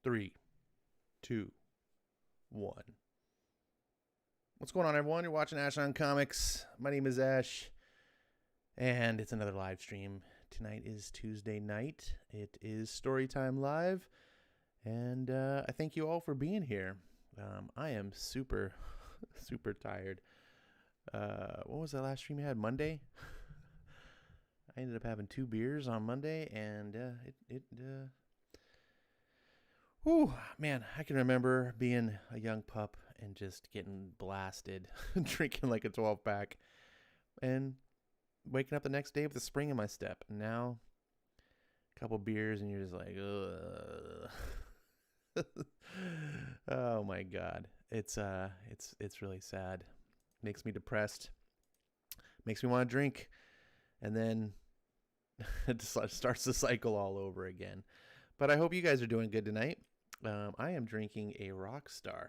3, 2, 1. What's going on, everyone? You're watching Ash on Comics. My name is Ash, and it's another live stream. Tonight is Tuesday night. It is Storytime Live, and I thank you all for being here. I am super tired. What was that last stream you had? Monday? I ended up having 2 beers on Monday, and whew, man, I can remember being a young pup and just getting blasted, drinking like a 12-pack, and waking up the next day with a spring in my step. And now, a couple beers, and you're just like, ugh. Oh my God, it's really sad. Makes me depressed. Makes me want to drink, and then it starts the cycle all over again. But I hope you guys are doing good tonight. I am drinking a Rockstar.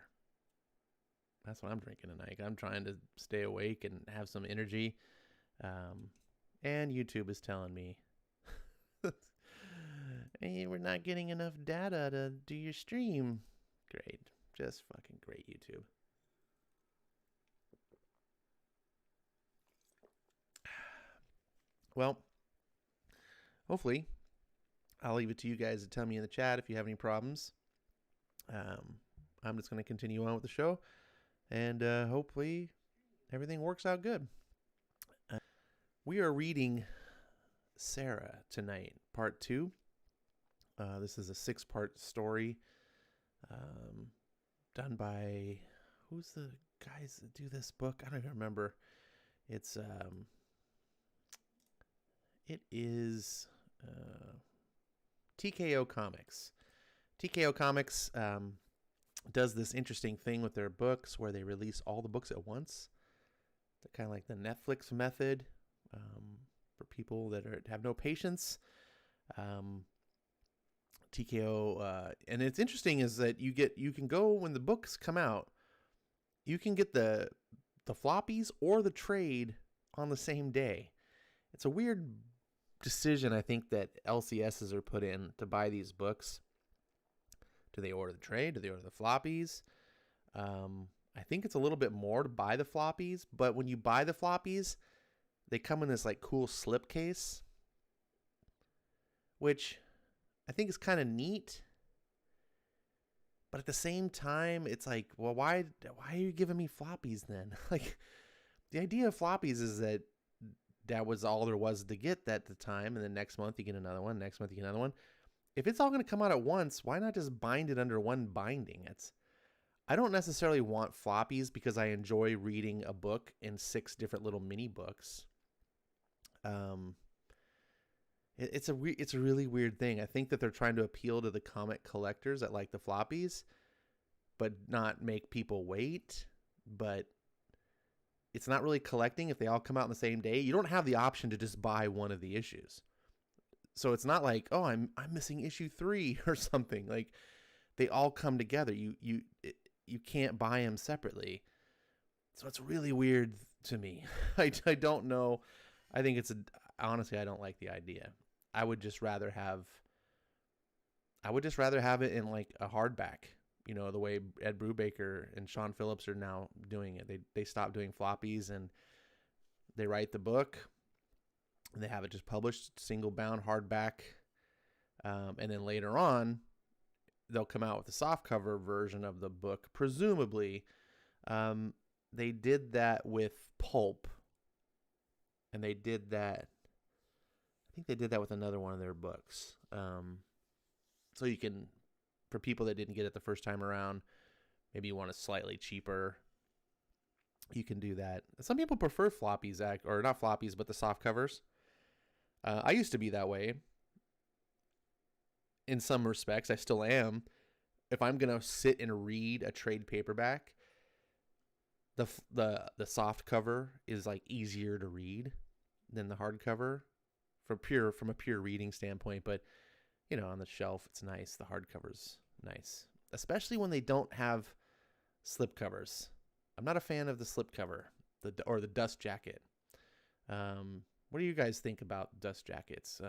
That's what I'm drinking tonight. I'm trying to stay awake and have some energy. And YouTube is telling me, hey, we're not getting enough data to do your stream. Great. Just fucking great, YouTube. Well, hopefully, I'll leave it to you guys to tell me in the chat if you have any problems. I'm just going to continue on with the show, and hopefully everything works out good. We are reading Sara tonight, part 2. This is a 6-part story done by, who's the guys that do this book? I don't even remember. It is TKO Comics. TKO Comics does this interesting thing with their books where they release all the books at once. They're kind of like the Netflix method for people that have no patience. TKO, and it's interesting is that you can go when the books come out, you can get the floppies or the trade on the same day. It's a weird decision, I think, that LCSs are put in to buy these books. Do they order the trade? Do they order the floppies? I think it's a little bit more to buy the floppies, but when you buy the floppies, they come in this like cool slipcase, which I think is kind of neat. But at the same time, it's like, well, why are you giving me floppies then? Like, the idea of floppies is that was all there was to get at the time, and then next month you get another one, next month you get another one. If it's all going to come out at once, why not just bind it under one binding? I don't necessarily want floppies because I enjoy reading a book in 6 different little mini books. It's a really weird thing. I think that they're trying to appeal to the comic collectors that like the floppies, but not make people wait. But it's not really collecting if they all come out on the same day. You don't have the option to just buy one of the issues. So it's not like, oh, I'm missing issue 3 or something. Like, they all come together. You can't buy them separately. So it's really weird to me. I don't know. I think honestly, I don't like the idea. I would just rather have it in like a hardback. You know, the way Ed Brubaker and Sean Phillips are now doing it. They stopped doing floppies and they write the book. They have it just published, single bound, hardback. And then later on, they'll come out with a softcover version of the book, presumably. They did that with Pulp. And they did that, I think they did that with another one of their books. So you can, for people that didn't get it the first time around, maybe you want it slightly cheaper, you can do that. Some people prefer floppies, or not floppies, but the soft covers. I used to be that way. In some respects, I still am. If I'm gonna sit and read a trade paperback, the soft cover is like easier to read than the hardcover from a pure reading standpoint. But you know, on the shelf, it's nice. The hardcover's nice, especially when they don't have slip covers. I'm not a fan of the slip cover, or the dust jacket. What do you guys think about dust jackets?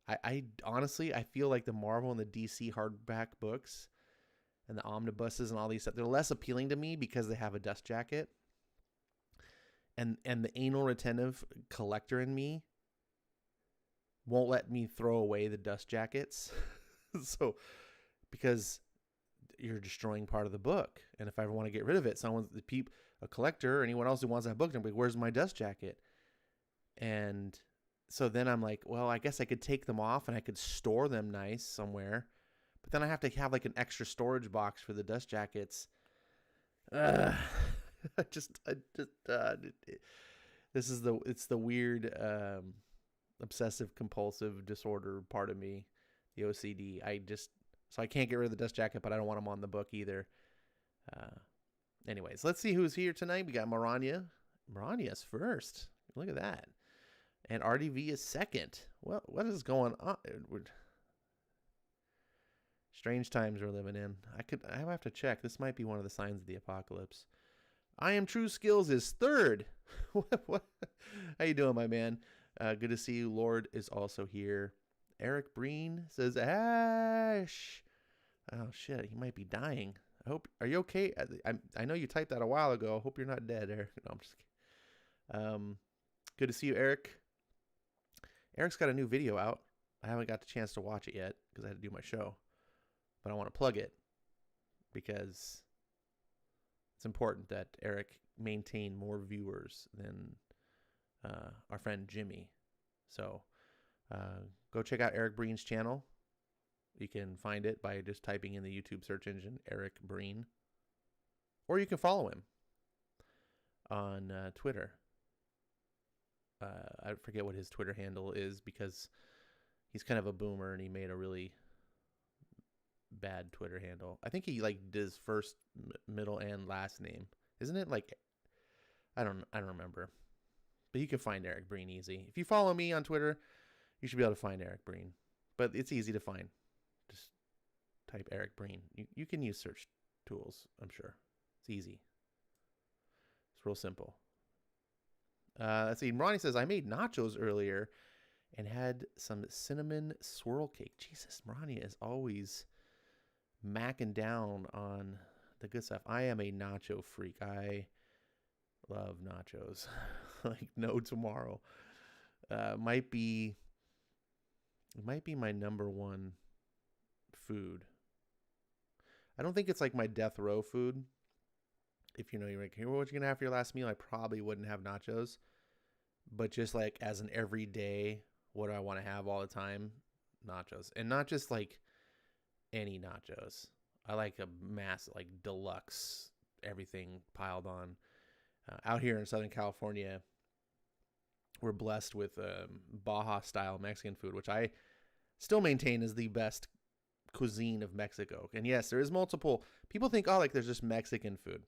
I honestly, I feel like the Marvel and the DC hardback books and the omnibuses and all these stuff, they're less appealing to me because they have a dust jacket. And the anal retentive collector in me won't let me throw away the dust jackets. So, because you're destroying part of the book. And if I ever want to get rid of it, a collector or anyone else who wants that book, I'm like, where's my dust jacket? And so then I'm like, well, I guess I could take them off and I could store them nice somewhere. But then I have to have like an extra storage box for the dust jackets. It's the weird obsessive compulsive disorder part of me, the OCD. So I can't get rid of the dust jacket, but I don't want them on the book either. Anyways, let's see who's here tonight. We got Maranya. Maranya's first. Look at that. And RDV is second. Well, what is going on? Strange times we're living in. I have to check. This might be one of the signs of the apocalypse. I Am True Skills is third. What? How you doing, my man? Good to see you. Lord is also here. Eric Breen says, Ash. Oh, shit. He might be dying. Are you okay? I know you typed that a while ago. I hope you're not dead, Eric. No, I'm just kidding. Good to see you, Eric. Eric's got a new video out. I haven't got the chance to watch it yet because I had to do my show. But I want to plug it because it's important that Eric maintain more viewers than our friend Jimmy. So go check out Eric Breen's channel. You can find it by just typing in the YouTube search engine, Eric Breen. Or you can follow him on Twitter. I forget what his Twitter handle is because he's kind of a boomer and he made a really bad Twitter handle. I think he does first, middle, and last name. Isn't it like I don't remember. But you can find Eric Breen easy. If you follow me on Twitter, you should be able to find Eric Breen. But it's easy to find. Just type Eric Breen. You can use search tools, I'm sure. It's easy. It's real simple. Let's see. Ronnie says, I made nachos earlier and had some cinnamon swirl cake. Jesus, Ronnie is always macking down on the good stuff. I am a nacho freak. I love nachos. Like no tomorrow. Might be my number one food. I don't think it's like my death row food. If you're like, here, what you gonna have for your last meal? I probably wouldn't have nachos. But just like as an everyday, what do I want to have all the time? Nachos. And not just like any nachos. I like a mass, like deluxe, everything piled on. Out here in Southern California, we're blessed with Baja style Mexican food, which I still maintain is the best cuisine of Mexico. And yes, there is multiple. People think, oh, like there's just Mexican food.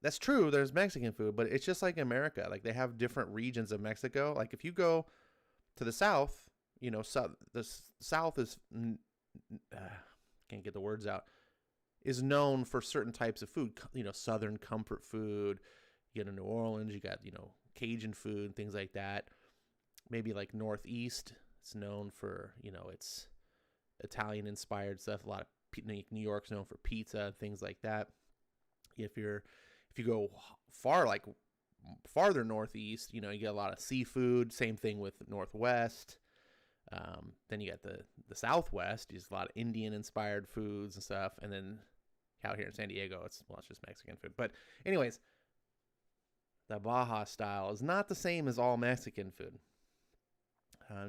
That's true. There's Mexican food, but it's just like America. Like they have different regions of Mexico. Like if you go to the South, the South is can't get the words out. Is known for certain types of food. Southern comfort food. You go to New Orleans, you got Cajun food, things like that. Maybe like Northeast, it's known for it's Italian inspired stuff. A lot of New York's known for pizza, things like that. If you go farther northeast, you get a lot of seafood. Same thing with Northwest. Then you got the Southwest. There's a lot of Indian inspired foods and stuff. And then out here in San Diego, it's just Mexican food. But anyways, the Baja style is not the same as all Mexican food.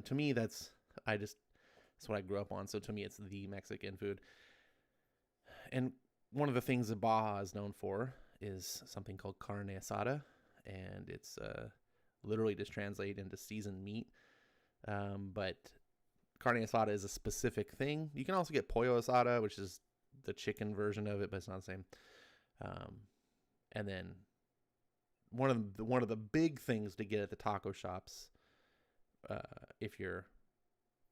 To me, that's what I grew up on. So to me, it's the Mexican food. And one of the things that Baja is known for is something called carne asada, and it's literally just translated into seasoned meat. But carne asada is a specific thing. You can also get pollo asada, which is the chicken version of it, but it's not the same. And then one of the big things to get at the taco shops, if you're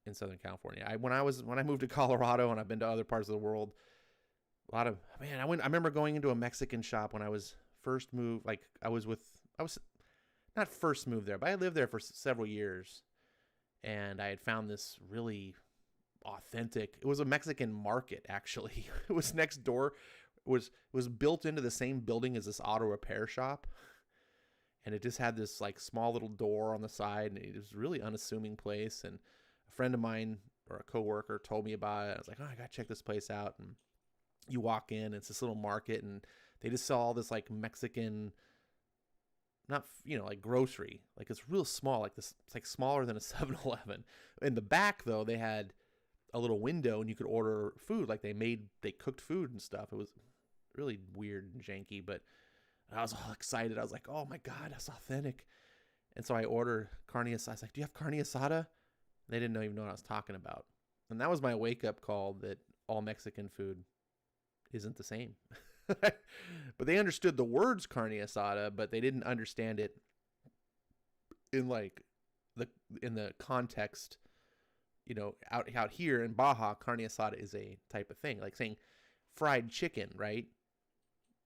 in Southern California, when I moved to Colorado, and I've been to other parts of the world. I remember going into a Mexican shop when I was first moved. I was not first moved there, but I lived there for several years. and I had found this really authentic. It was a Mexican market, actually. It was next door. It was built into the same building as this auto repair shop, and it just had this like small little door on the side, and it was a really unassuming place. And a friend of mine or a coworker told me about it. I was like, oh, I gotta check this place out. And you walk in, it's this little market, and they just sell all this like Mexican, not, like grocery. Like it's real small, like this, it's like smaller than a 7-Eleven. In the back though, they had a little window and you could order food. Like they cooked food and stuff. It was really weird and janky, but I was all excited. I was like, oh my God, that's authentic. And so I ordered carne asada. I was like, do you have carne asada? They didn't even know what I was talking about. And that was my wake up call that all Mexican food isn't the same. But they understood the words carne asada, but they didn't understand it in like in the context. Out here in Baja, carne asada is a type of thing, like saying fried chicken, right?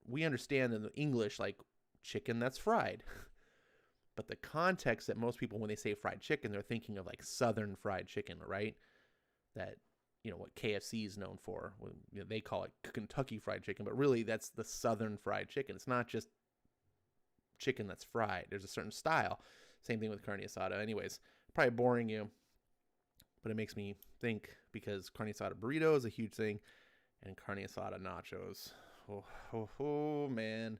We understand in the English like chicken that's fried. But the context that most people, when they say fried chicken, they're thinking of like Southern fried chicken, right? That, what KFC is known for. They call it Kentucky fried chicken, but really that's the Southern fried chicken. It's not just chicken that's fried. There's a certain style. Same thing with carne asada. Anyways, probably boring you, but it makes me think, because carne asada burrito is a huge thing, and carne asada nachos. Oh, man.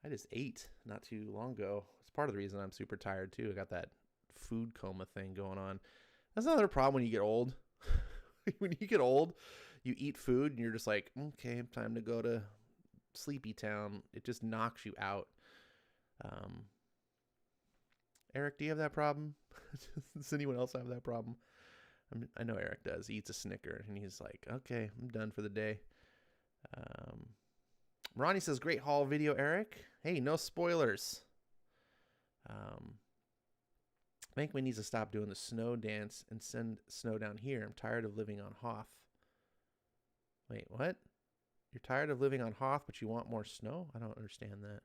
I just ate not too long ago. It's part of the reason I'm super tired too. I got that food coma thing going on. That's another problem when you get old. When you get old, you eat food and you're just like, okay, time to go to sleepy town. It just knocks you out. Eric, do you have that problem? Does anyone else have that problem? I know Eric does. He eats a Snicker and he's like, okay, I'm done for the day. Ronnie says, great haul video, Eric. Hey, no spoilers. Bankman needs to stop doing the snow dance and send snow down here. I'm tired of living on Hoth. Wait, what? You're tired of living on Hoth, but you want more snow? I don't understand that.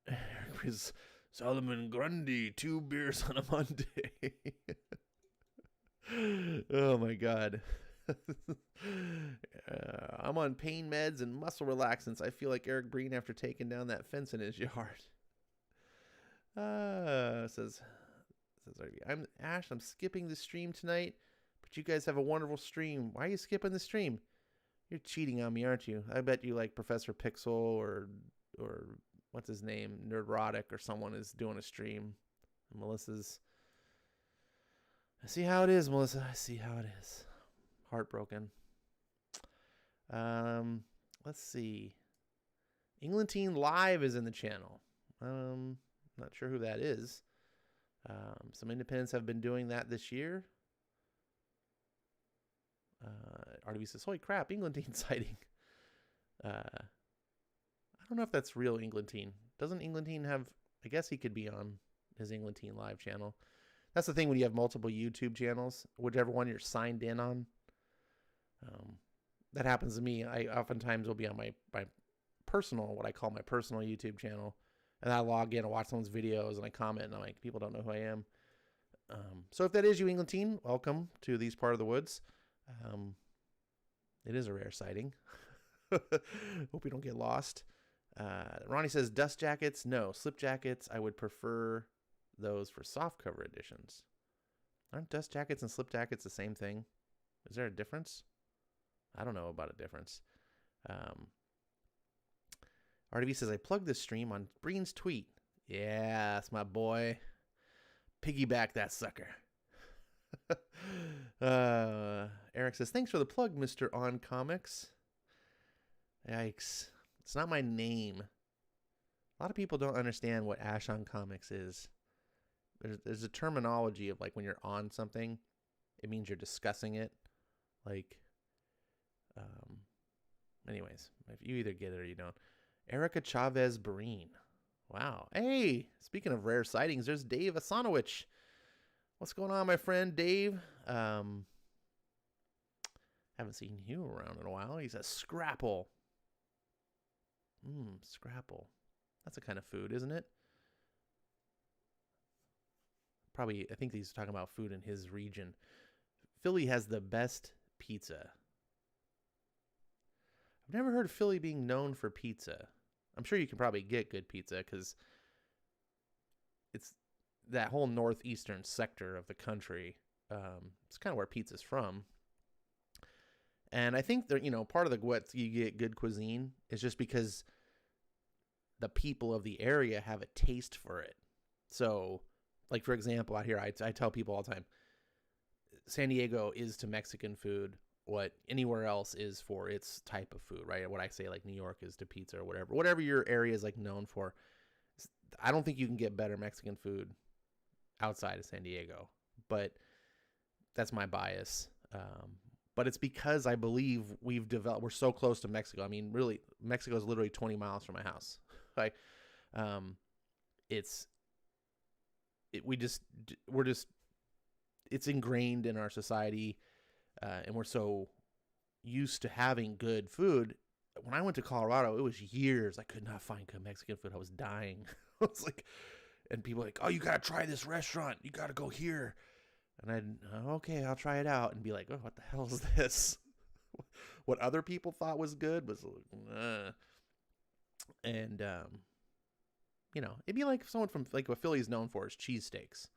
Eric is Solomon Grundy, 2 beers on a Monday. Oh my God. I'm on pain meds and muscle relaxants. I feel like Eric Breen after taking down that fence in his yard. Says I'm Ash. I'm skipping the stream tonight, but you guys have a wonderful stream. Why are you skipping the stream? You're cheating on me, aren't you? I bet you like Professor Pixel or what's his name, Nerdrotic, or someone is doing a stream. Melissa's. I see how it is, Melissa. I see how it is. Heartbroken. Let's see. England Teen Live is in the channel. Not sure who that is. Some independents have been doing that this year. RDB says, holy crap, England Teen sighting. I don't know if that's real England Teen. Doesn't England Teen have, I guess he could be on his England Teen Live channel. That's the thing when you have multiple YouTube channels, whichever one you're signed in on. That happens to me. I oftentimes will be on my personal, what I call my personal YouTube channel. And I log in and watch someone's videos and I comment and I'm like, people don't know who I am. So if that is you, England Teen, welcome to these part of the woods. It is a rare sighting. Hope you don't get lost. Ronnie says, dust jackets, no. Slip jackets, I would prefer those for soft cover editions. Aren't dust jackets and slip jackets the same thing? Is there a difference? I don't know about a difference. RDB says, I plugged this stream on Breen's tweet. Yeah, that's my boy. Piggyback that sucker. Eric says, thanks for the plug, Mr. On Comics. Yikes. It's not my name. A lot of people don't understand what Ash on Comics is. There's a terminology of like when you're on something, it means you're discussing it. Like, anyways, if you either get it or you don't. Erica Chavez Breen. Wow. Hey, speaking of rare sightings, there's Dave Asanowicz. What's going on, my friend Dave? Haven't seen you around in a while. He's a Scrapple. Scrapple. That's a kind of food, isn't it? probably, I think he's talking about food in his region. Philly has the best pizza. I've never heard of Philly being known for pizza. I'm sure you can probably get good pizza because it's that whole northeastern sector of the country. It's kind of where pizza's from. And I think that, part of the what you get good cuisine is just because the people of the area have a taste for it. So, like, for example, out here, I tell people all the time, San Diego is to Mexican food what anywhere else is for its type of food, right? What I say, like, New York is to pizza or whatever your area is, like, known for. I don't think you can get better Mexican food outside of San Diego, but that's my bias. But it's because I believe we're so close to Mexico. I mean, really, Mexico is literally 20 miles from my house. Like, it's ingrained in our society, and we're so used to having good food. When I went to Colorado, it was years I could not find good Mexican food. I was dying. I was like, and people were like, oh, you gotta try this restaurant. You gotta go here. And okay, I'll try it out, and be like, oh, what the hell is this? What other people thought was good was, and it'd be like if someone from, like, what Philly is known for is cheesesteaks.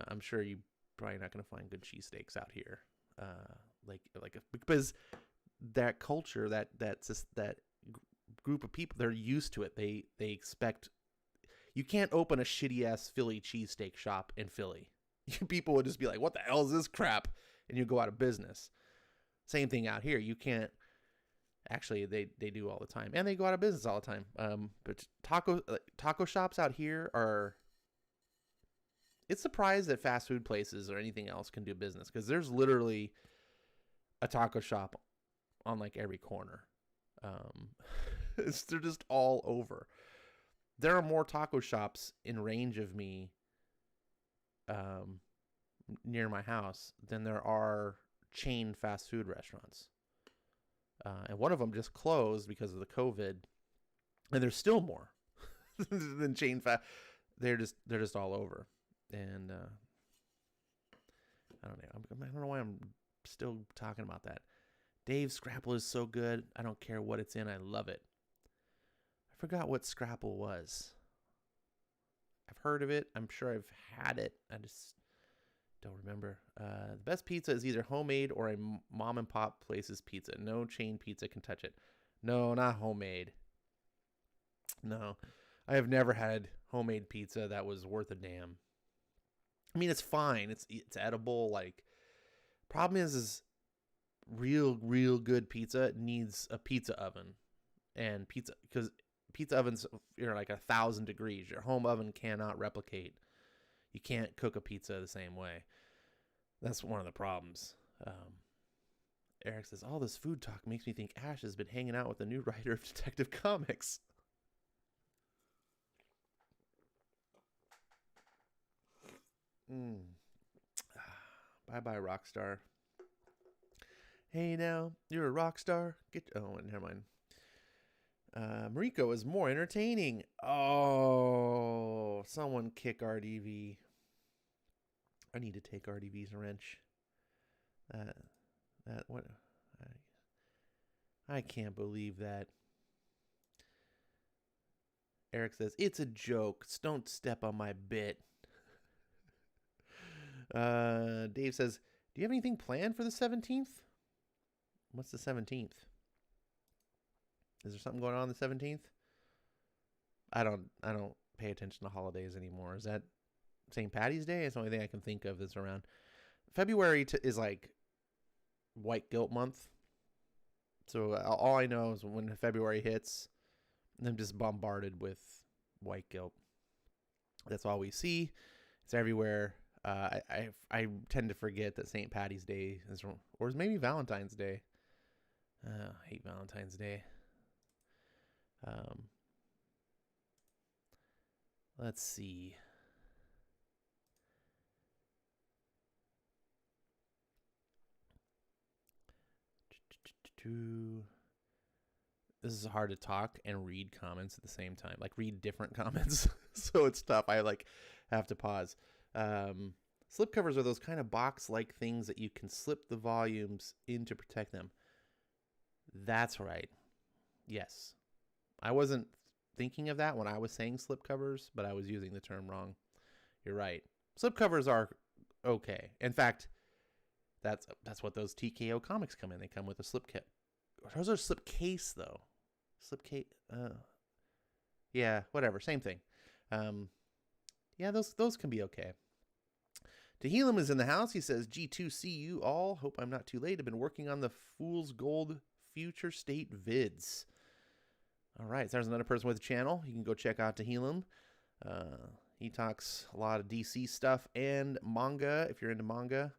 I'm sure you probably not gonna find good cheesesteaks out here, because that culture, that group of people, they're used to it. They expect. You can't open a shitty ass Philly cheesesteak shop in Philly. People would just be like, what the hell is this crap? And you go out of business. Same thing out here. You can't. Actually, they do all the time. And they go out of business all the time. But taco shops out here are. It's surprised that fast food places or anything else can do business, because there's literally a taco shop on, like, every corner. They're just all over. There are more taco shops in range of me near my house than there are chain fast food restaurants. And one of them just closed because of the COVID, and there's still more than chain fast. They're just all over, and I don't know why I'm still talking about that. Dave's Scrapple is so good. I don't care what it's in. I love it. I forgot what Scrapple was. I've heard of it. I'm sure I've had it. I just don't remember. The best pizza is either homemade or a mom and pop place's pizza. No chain pizza can touch it. No, not homemade. No, I have never had homemade pizza that was worth a damn. I mean, it's fine. It's edible. Like, problem is real good pizza needs a pizza oven, and because pizza ovens are like 1,000 degrees. Your home oven cannot replicate. You can't cook a pizza the same way. That's one of the problems. Eric says, all this food talk makes me think Ash has been hanging out with the new writer of Detective Comics. Bye-bye, Rockstar. Hey, now, you're a rock star. Never mind. Mariko is more entertaining. Oh, someone kick RDV. I need to take RDV's wrench. What? I can't believe that. Eric says, it's a joke. Don't step on my bit. Dave says, do you have anything planned for the 17th? What's the 17th? Is there something going on the 17th? I don't pay attention to holidays anymore. Is that St. Patty's Day? It's the only thing I can think of that's around. February is like white guilt month. So all I know is when February hits, I'm just bombarded with white guilt. That's all we see. It's everywhere. I tend to forget that St. Patty's Day is, or maybe Valentine's Day. I hate Valentine's Day. Let's see. This is hard to talk and read comments at the same time. Like, read different comments. So it's tough. I have to pause. Slipcovers are those kind of box-like things that you can slip the volumes in to protect them. That's right. Yes. I wasn't thinking of that when I was saying slipcovers, but I was using the term wrong. You're right. Slipcovers are okay. In fact, that's what those TKO comics come in. They come with a slip kit. Those are slipcase though. Slipcase. Yeah, whatever. Same thing. Yeah, those can be okay. Tehillim is in the house. He says, G2C you all. Hope I'm not too late. I've been working on the Fool's Gold future state vids. All right, so there's another person with a channel. You can go check out Tehillim. He talks a lot of DC stuff and manga. If you're into manga,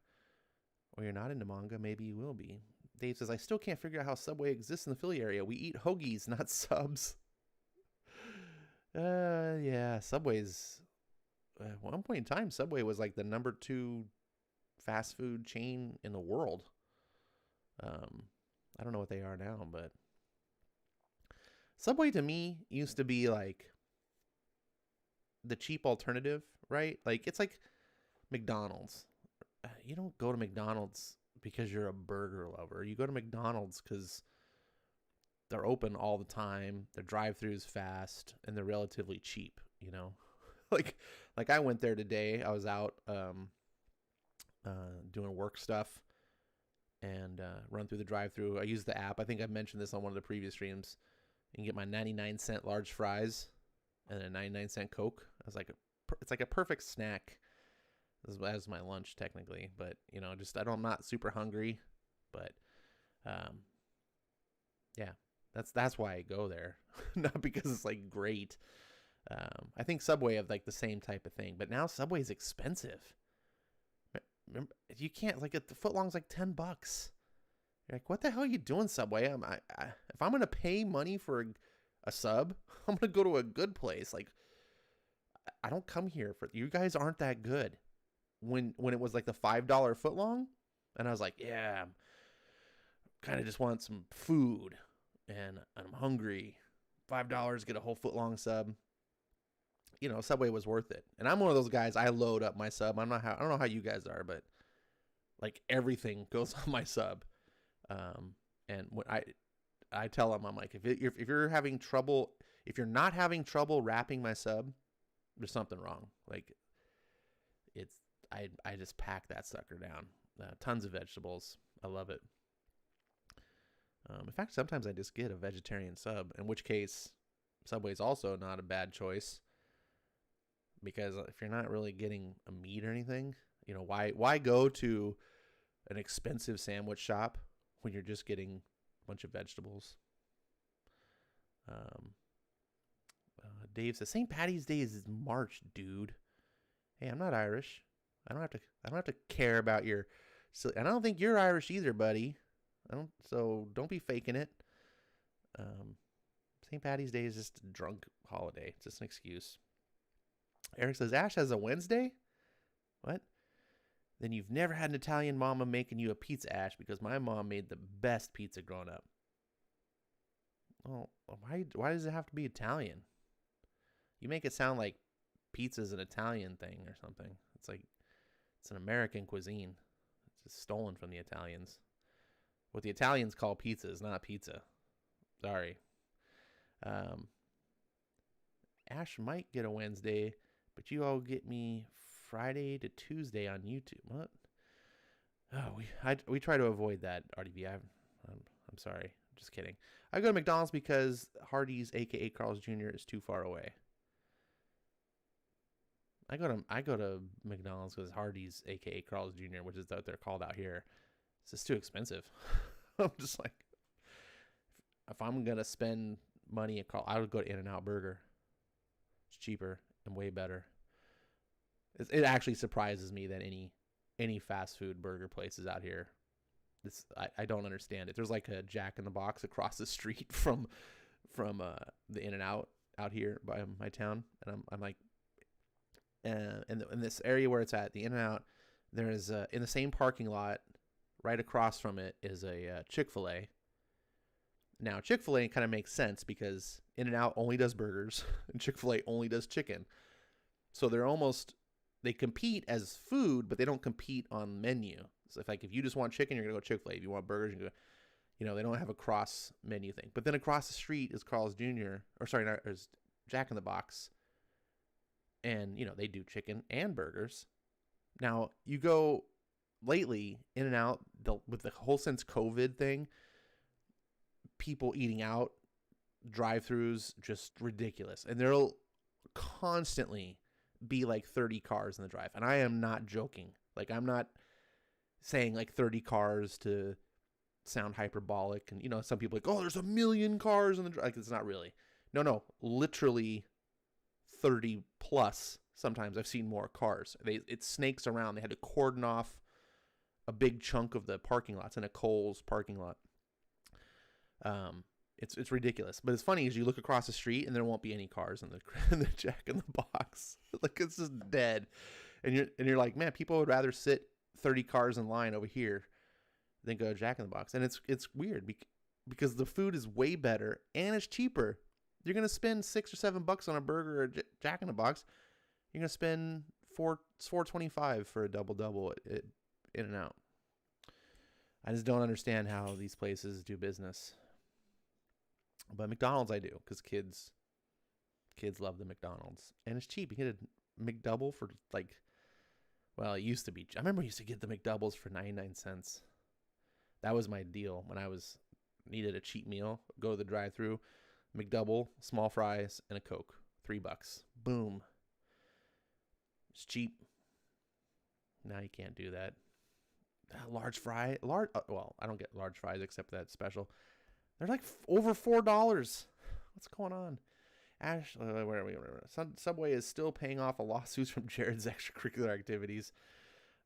or you're not into manga, maybe you will be. Dave says, I still can't figure out how Subway exists in the Philly area. We eat hoagies, not subs. Yeah, Subway's... At one point in time, Subway was like the number 2 fast food chain in the world. I don't know what they are now, but Subway to me used to be like the cheap alternative, right? Like it's like McDonald's. You don't go to McDonald's because you're a burger lover. You go to McDonald's because they're open all the time, their drive-throughs fast, and they're relatively cheap, you know? like I went there today. I was out doing work stuff and run through the drive-through. I used the app. I think I mentioned this on one of the previous streams. You can get my 99-cent large fries and a 99-cent Coke. I was like, it's like a perfect snack as my lunch technically, but you know, just I'm not super hungry, but yeah, that's why I go there, not because it's like great. I think Subway have like the same type of thing, but now Subway's expensive. Remember, you can't like the footlong's like $10. You're like, what the hell are you doing, Subway? If I'm gonna pay money for a sub, I'm gonna go to a good place. Like, I don't come here for you guys aren't that good. When it was like the $5 footlong, and I was like, yeah, kind of just want some food, and I'm hungry. $5 get a whole footlong sub. You know, Subway was worth it. And I'm one of those guys, I load up my sub. I don't know how you guys are, but like everything goes on my sub. And when I tell them, I'm like, if you're having trouble, if you're not having trouble wrapping my sub, there's something wrong. Like I just pack that sucker down. Tons of vegetables. I love it. In fact, sometimes I just get a vegetarian sub, in which case Subway's also not a bad choice. Because if you're not really getting a meat or anything, you know, why go to an expensive sandwich shop when you're just getting a bunch of vegetables? Dave says St. Patty's Day is March, dude. Hey, I'm not Irish. I don't have to care about your. And I don't think you're Irish either, buddy. So don't be faking it. St. Patty's Day is just a drunk holiday. It's just an excuse. Eric says, Ash has a Wednesday? What? Then you've never had an Italian mama making you a pizza, Ash, because my mom made the best pizza growing up. Oh, why does it have to be Italian? You make it sound like pizza's an Italian thing or something. It's like, it's an American cuisine. It's just stolen from the Italians. What the Italians call pizza is not pizza. Sorry. Ash might get a Wednesday, but you all get me Friday to Tuesday on YouTube. What? Oh, we try to avoid that, RDB. I'm sorry. I'm just kidding. I go to McDonald's because Hardee's, aka Carl's Jr., is too far away. I go to McDonald's because Hardee's, aka Carl's Jr., which is what they're called out here, it's just too expensive. I'm just like, if I'm gonna spend money at Carl, I would go to In-N-Out Burger. It's cheaper and way better. It actually surprises me that any fast food burger places out here. I don't understand it. There's like a Jack in the Box across the street from the In-N-Out out here by my town, and I'm like, in this area where it's at, the In-N-Out, there is in the same parking lot, right across from it is a Chick-fil-A. Now Chick-fil-A kind of makes sense because In-N-Out only does burgers and Chick-fil-A only does chicken, so they're almost they compete as food, but they don't compete on menu. So if you just want chicken, you're gonna go Chick-fil-A. If you want burgers, you go. They don't have a cross menu thing. But then across the street is Carl's Jr. or sorry, not is Jack in the Box, and they do chicken and burgers. Now you go lately in and out with the whole since COVID thing, people eating out, drive-throughs, just ridiculous, and there'll constantly be like 30 cars in the drive, and I am not joking. Like, I'm not saying like 30 cars to sound hyperbolic, and some people are like, oh, there's 1 million cars in the drive. Like, it's not really. No, literally 30 plus. Sometimes I've seen more cars. It snakes around. They had to cordon off a big chunk of the parking lots in a Kohl's parking lot. It's ridiculous, but it's funny as you look across the street and there won't be any cars in the Jack in the Box. Like, it's just dead, and you're like, man, people would rather sit 30 cars in line over here than go to Jack in the Box, and it's weird because the food is way better and it's cheaper. You're gonna spend $6 or $7 on a burger or Jack in the Box. You're gonna spend $4.25 for a double at In-N-Out. I just don't understand how these places do business. But McDonald's I do, because kids love the McDonald's, and it's cheap. You get a McDouble for it used to be. I remember I used to get the McDoubles for 99 cents. That was my deal when I needed a cheap meal. Go to the drive-thru, McDouble, small fries, and a Coke. $3. Boom. It's cheap. Now you can't do that. Large fry. Well, I don't get large fries except that special. They're like over $4. What's going on? Where are we? Subway is still paying off a lawsuit from Jared's extracurricular activities.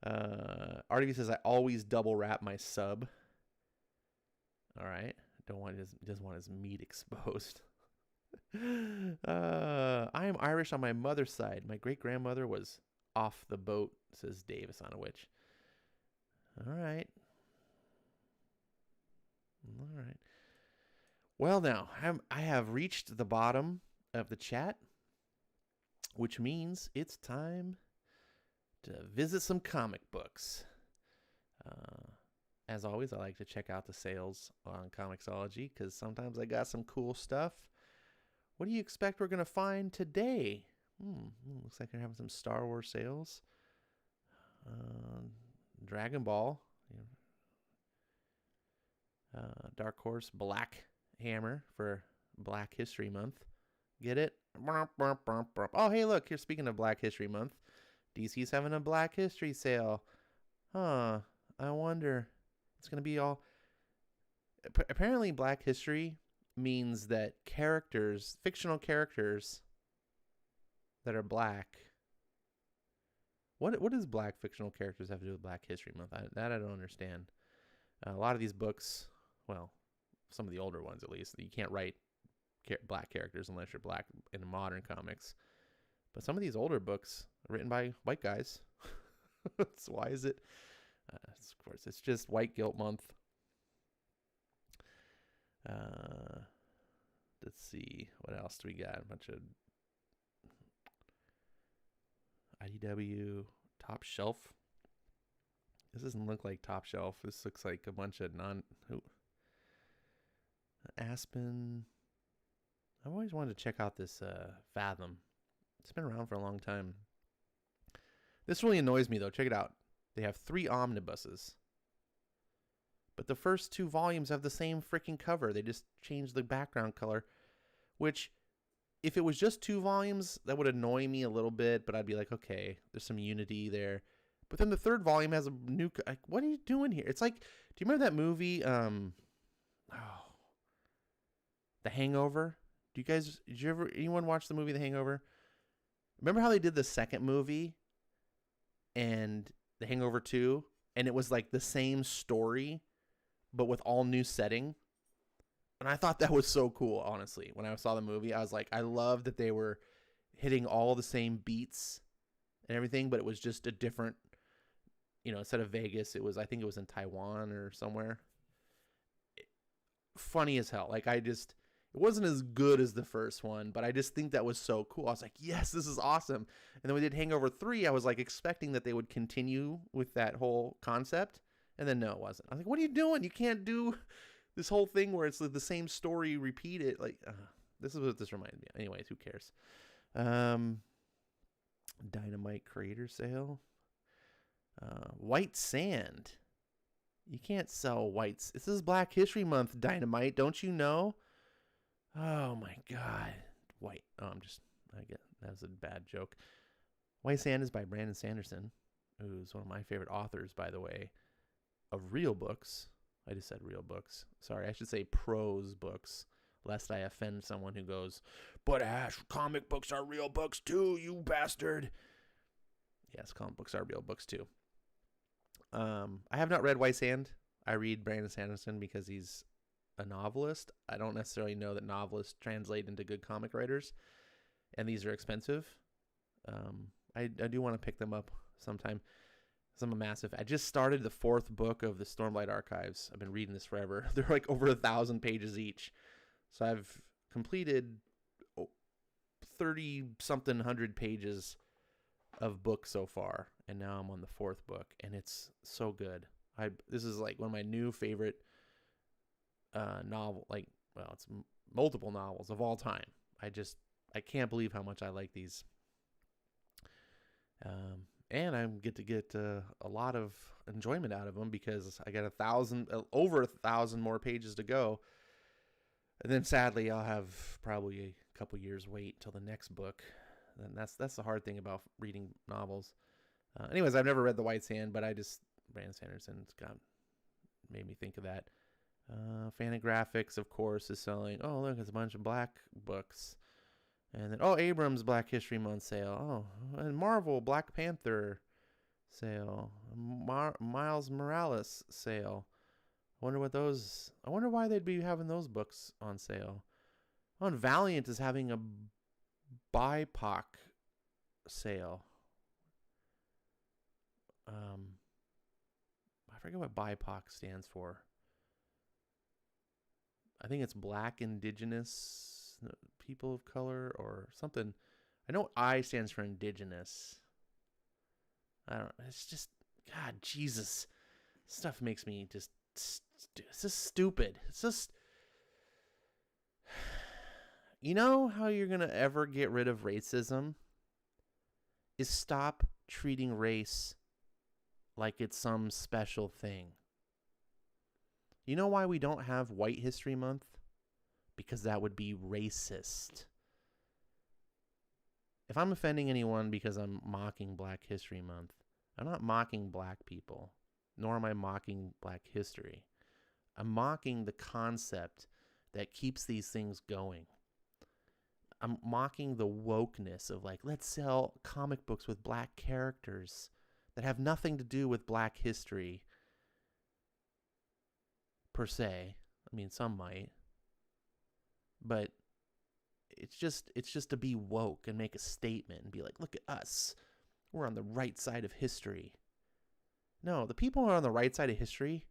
RDV says, I always double wrap my sub. All right. Doesn't want his meat exposed. I am Irish on my mother's side. My great-grandmother was off the boat, says Davis on a witch. All right. Well, now, I have reached the bottom of the chat, which means it's time to visit some comic books. As always, I like to check out the sales on Comixology because sometimes I got some cool stuff. What do you expect we're going to find today? Looks like they're having some Star Wars sales. Dragon Ball. Dark Horse Black Hammer for Black History Month. Get it? Oh, hey, look. Here, speaking of Black History Month, DC's having a Black History sale. I wonder. It's going to be all... Apparently, Black History means that fictional characters that are black... What does black fictional characters have to do with Black History Month? I don't understand. A lot of these books, well, some of the older ones at least, you can't write black characters unless you're black in modern comics. But some of these older books are written by white guys. So why is it? Of course, it's just White Guilt Month. Let's see. What else do we got? A bunch of IDW Top Shelf. This doesn't look like Top Shelf. This looks like a bunch of Aspen. I've always wanted to check out this Fathom. It's been around for a long time. This really annoys me, though. Check it out. They have 3 omnibuses. But the first 2 volumes have the same freaking cover. They just changed the background color. Which, if it was just 2 volumes, that would annoy me a little bit. But I'd be like, okay, there's some unity there. But then the 3rd volume has a new... what are you doing here? It's like... Do you remember that movie? The Hangover? Did anyone watch the movie The Hangover? Remember how they did the second movie? And The Hangover 2? And it was like the same story, but with all new setting. And I thought that was so cool, honestly. When I saw the movie, I was like, I love that they were hitting all the same beats and everything, but it was just a different... instead of Vegas, I think it was in Taiwan or somewhere. Funny as hell. Like, It wasn't as good as the first one, but I just think that was so cool. I was like, yes, this is awesome. And then we did Hangover 3. I was like expecting that they would continue with that whole concept. And then no, it wasn't. I was like, what are you doing? You can't do this whole thing where it's like the same story repeated. Like, this is what this reminded me of. Anyways, who cares? Dynamite creator sale. White sand. You can't sell whites. This is Black History Month, Dynamite. Don't you know? Oh my God. White. Oh, I get that's a bad joke. White Sand is by Brandon Sanderson, who's one of my favorite authors, by the way, of real books. I just said real books. Sorry, I should say prose books, lest I offend someone who goes, but Ash, comic books are real books too, you bastard. Yes, comic books are real books too. I have not read White Sand. I read Brandon Sanderson because he's a novelist. I don't necessarily know that novelists translate into good comic writers, and these are expensive. I do want to pick them up sometime. I'm a massive. I just started the 4th book of the Stormlight Archives. I've been reading this forever. They're like over 1,000 pages each, so I've completed 30-something hundred pages of books so far, and now I'm on the 4th book, and it's so good. This is like one of my new favorite novel, like, well, it's multiple novels of all time. I can't believe how much I like these. And I get to get a lot of enjoyment out of them because I got over 1,000 more pages to go. And then sadly, I'll have probably a couple years wait till the next book. And that's the hard thing about reading novels. Anyways, I've never read The White Sand, but Brandon Sanderson's made me think of that. Fantagraphics, of course, is selling. Oh, look, it's a bunch of black books. And then, Abrams Black History Month sale. Oh, and Marvel Black Panther sale. Miles Morales sale. I wonder why they'd be having those books on sale. Oh, and Valiant is having a BIPOC sale. I forget what BIPOC stands for. I think it's Black Indigenous People of Color or something. I know I stands for Indigenous. I don't know. It's just, God, Jesus. Stuff makes me it's just stupid. It's just, you know how you're going to ever get rid of racism? Is stop treating race like it's some special thing. You know why we don't have White History Month? Because that would be racist. If I'm offending anyone because I'm mocking Black History Month, I'm not mocking black people, nor am I mocking black history. I'm mocking the concept that keeps these things going. I'm mocking the wokeness of like, let's sell comic books with black characters that have nothing to do with black history per se. I mean, some might. But it's just to be woke and make a statement and be like, look at us. We're on the right side of history. No, the people who are on the right side of history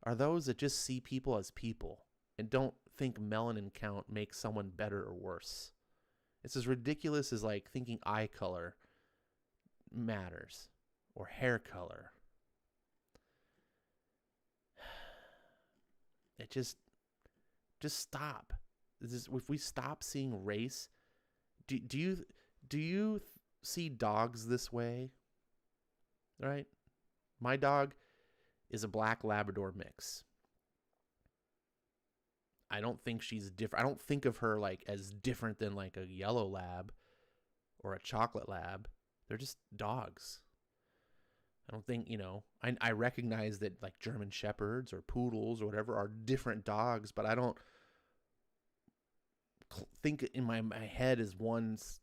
are those that just see people as people and don't think melanin count makes someone better or worse. It's as ridiculous as like thinking eye color matters or hair color. It just stop. If we stop seeing race, do you see dogs this way? Right? My dog is a black Labrador mix. I don't think she's different. I don't think of her like as different than like a yellow lab or a chocolate lab. They're just dogs. I don't think, I recognize that like German shepherds or poodles or whatever are different dogs, but I don't think in my head as one's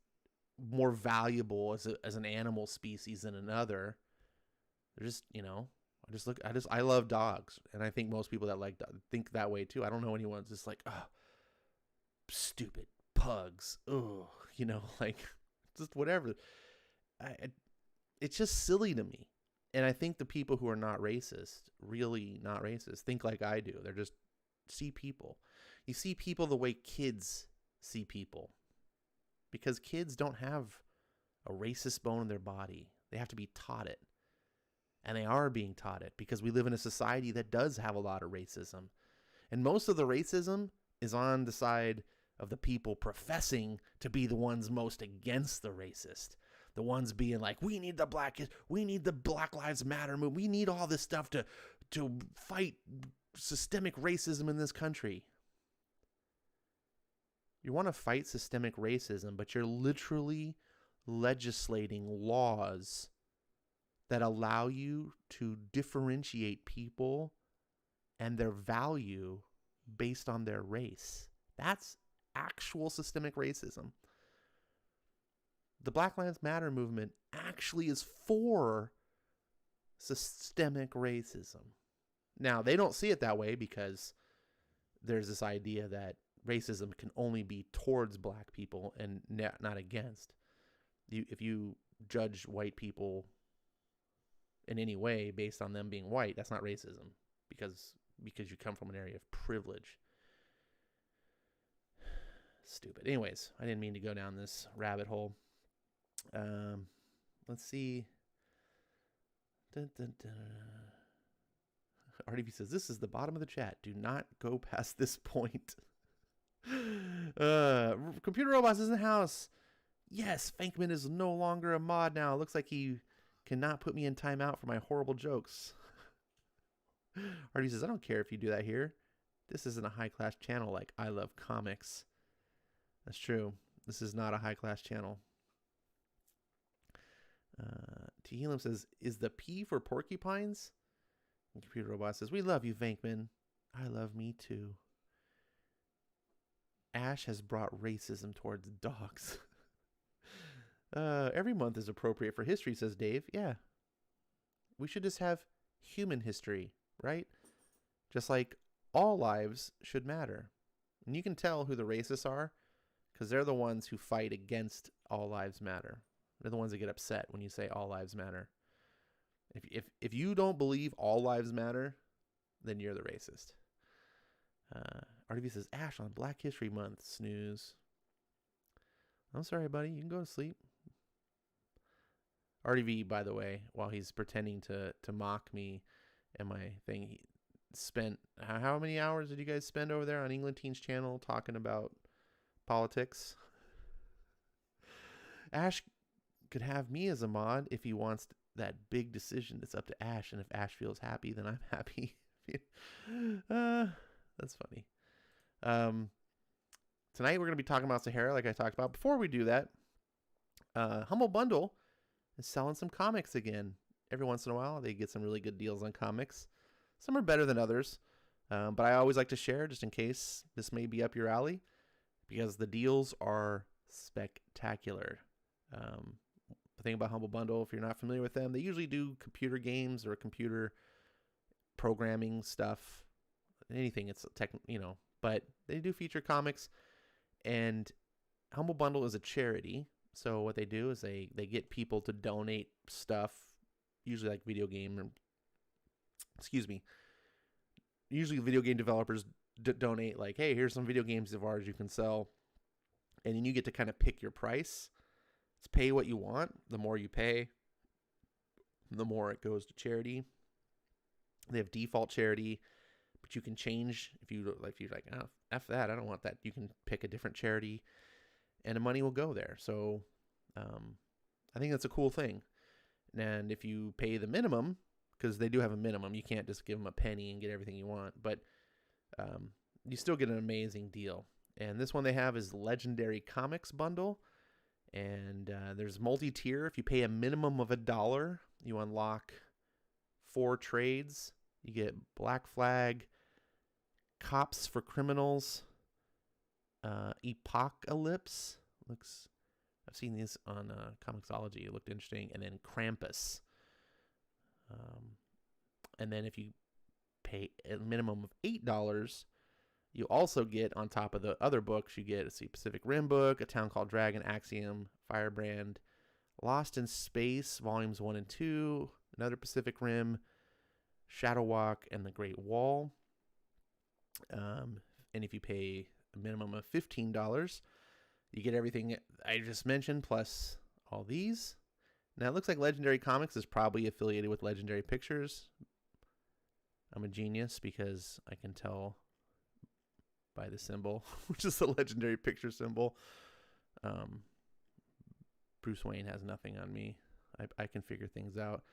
more valuable as an animal species than another. They're just, I love dogs, and I think most people that think that way too. I don't know anyone's just like, oh, stupid pugs. Oh, like just whatever. It's just silly to me. And I think the people who are not racist, really not racist, think like I do. They're just see people. You see people the way kids see people. Because kids don't have a racist bone in their body. They have to be taught it. And they are being taught it because we live in a society that does have a lot of racism. And most of the racism is on the side of the people professing to be the ones most against the racist. The ones being like, we need the Black Lives Matter movement. We need all this stuff to fight systemic racism in this country. You want to fight systemic racism, but you're literally legislating laws that allow you to differentiate people and their value based on their race. That's actual systemic racism. The Black Lives Matter movement actually is for systemic racism. Now, they don't see it that way because there's this idea that racism can only be towards black people and not against. If you judge white people in any way based on them being white, that's not racism because you come from an area of privilege. Stupid. Anyways, I didn't mean to go down this rabbit hole. Let's see. Dun, dun, dun. RDB says, this is the bottom of the chat. Do not go past this point. Computer Robots is in the house. Yes, Fankman is no longer a mod now. Looks like he cannot put me in timeout for my horrible jokes. RDB says, I don't care if you do that here. This isn't a high-class channel like I Love Comics. That's true. This is not a high-class channel. T. says, is the P for porcupines? And Computer Robot says, we love you, Vankman. I love me too. Ash has brought racism towards dogs. Every month is appropriate for history, says Dave. Yeah. We should just have human history, right? Just like all lives should matter. And you can tell who the racists are because they're the ones who fight against all lives matter. They're the ones that get upset when you say all lives matter. If you don't believe all lives matter, then you're the racist. RDV says, Ash on Black History Month, snooze. I'm sorry, buddy. You can go to sleep. RDV, by the way, while he's pretending to mock me and my thing, he spent, how many hours did you guys spend over there on England Teens channel talking about politics? Ash could have me as a mod if he wants that big decision. It's up to Ash, and if Ash feels happy, then I'm happy. That's funny. Tonight we're going to be talking about Sahara, like I talked about. Before we do that, Humble Bundle is selling some comics again. Every once in a while, they get some really good deals on comics. Some are better than others, but I always like to share just in case this may be up your alley, because the deals are spectacular. The thing about Humble Bundle, if you're not familiar with them, they usually do computer games or computer programming stuff, anything. It's but they do feature comics, and Humble Bundle is a charity. So what they do is they get people to donate stuff, usually like video game, usually video game developers donate like, hey, here's some video games of ours you can sell, and then you get to kind of pick your price. It's pay what you want. The more you pay, the more it goes to charity. They have default charity, but you can change if you're like, oh, F that, I don't want that. You can pick a different charity, and the money will go there. So I think that's a cool thing. And if you pay the minimum, because they do have a minimum, you can't just give them a penny and get everything you want, but you still get an amazing deal. And this one they have is Legendary Comics Bundle. And there's multi-tier. If you pay a minimum of $1, you unlock 4 trades. You get Black Flag, Cops for Criminals, Epocalypse. I've seen these on Comixology. It looked interesting. And then Krampus. And then if you pay a minimum of $8, you also get, on top of the other books, you get a Pacific Rim book, A Town Called Dragon, Axiom, Firebrand, Lost in Space, Volumes 1 and 2, another Pacific Rim, Shadow Walk, and The Great Wall. Um, and if you pay a minimum of $15, you get everything I just mentioned plus all these. Now, it looks like Legendary Comics is probably affiliated with Legendary Pictures. I'm a genius because I can tell by the symbol, which is the Legendary Picture symbol. Bruce Wayne has nothing on me. I can figure things out.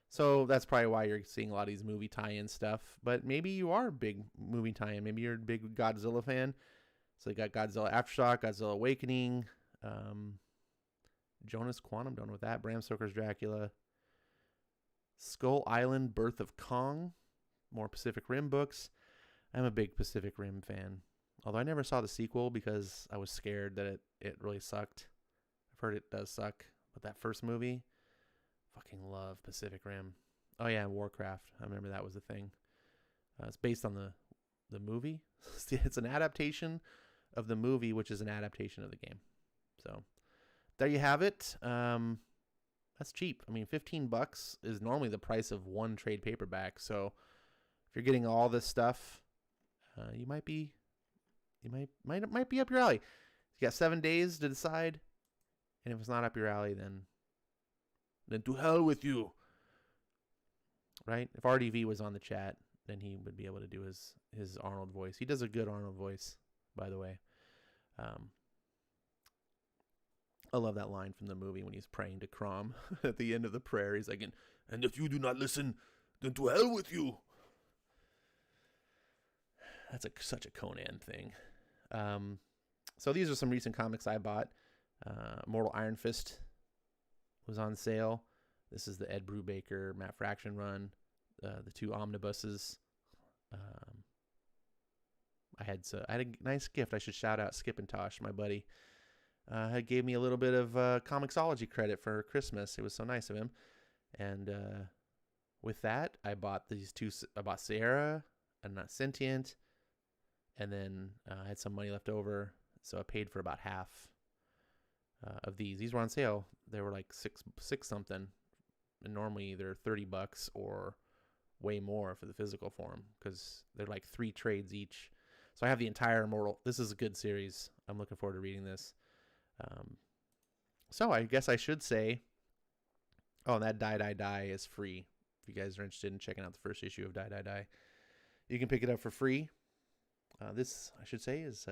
So that's probably why you're seeing a lot of these movie tie-in stuff. But maybe you are a big movie tie-in. Maybe you're a big Godzilla fan. So they got Godzilla Aftershock, Godzilla Awakening, Jonas Quantum, don't know what that. Bram Stoker's Dracula, Skull Island, Birth of Kong, more Pacific Rim books. I'm a big Pacific Rim fan. Although I never saw the sequel because I was scared that it really sucked. I've heard it does suck. But that first movie, fucking love Pacific Rim. Oh yeah, Warcraft. I remember that was the thing. It's based on the movie. It's an adaptation of the movie, which is an adaptation of the game. So there you have it. That's cheap. I mean, $15 is normally the price of one trade paperback. So if you're getting all this stuff, you might be up your alley. You got 7 days to decide, and if it's not up your alley, then to hell with you. Right? If RDV was on the chat, then he would be able to do his Arnold voice. He does a good Arnold voice, by the way. I love that line from the movie when he's praying to Crom at the end of the prayer. He's like, and if you do not listen, then to hell with you. That's such a Conan thing. So these are some recent comics I bought. Mortal Iron Fist was on sale. This is the Ed Brubaker, Matt Fraction run. The 2 omnibuses. I had a nice gift. I should shout out Skip and Tosh, my buddy. He gave me a little bit of Comixology credit for Christmas. It was so nice of him. And with that, I bought these 2. I bought Sara and Not Sentient. And then I had some money left over. So I paid for about half of these. These were on sale. They were like six something. And normally they're $30 or way more for the physical form because they're like 3 trades each. So I have the entire Immortal. This is a good series. I'm looking forward to reading this. So I guess I should say, that Die is free. If you guys are interested in checking out the first issue of Die, you can pick it up for free. This, I should say, is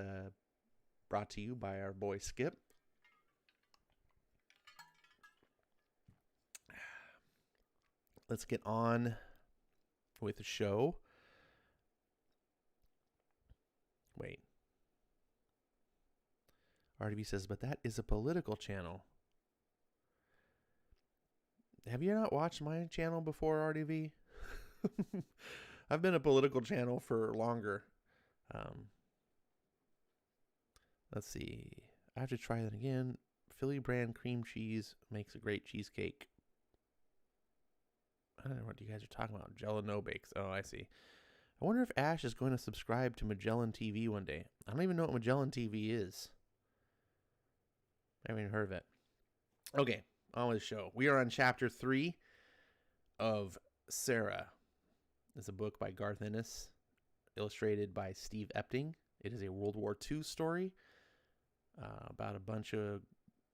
brought to you by our boy Skip. Let's get on with the show. Wait. RDB says, but that is a political channel. Have you not watched my channel before, RDV? I've been a political channel for longer. Let's see. I have to try that again. Philly brand cream cheese makes a great cheesecake. I don't know what you guys are talking about. Jell-O no bakes. Oh, I see. I wonder if Ash is going to subscribe to Magellan TV one day. I don't even know what Magellan TV is. I haven't even heard of it. Okay, on with the show. We are on chapter 3 of Sara. It's a book by Garth Ennis, illustrated by Steve Epting. It is a World War II story about a bunch of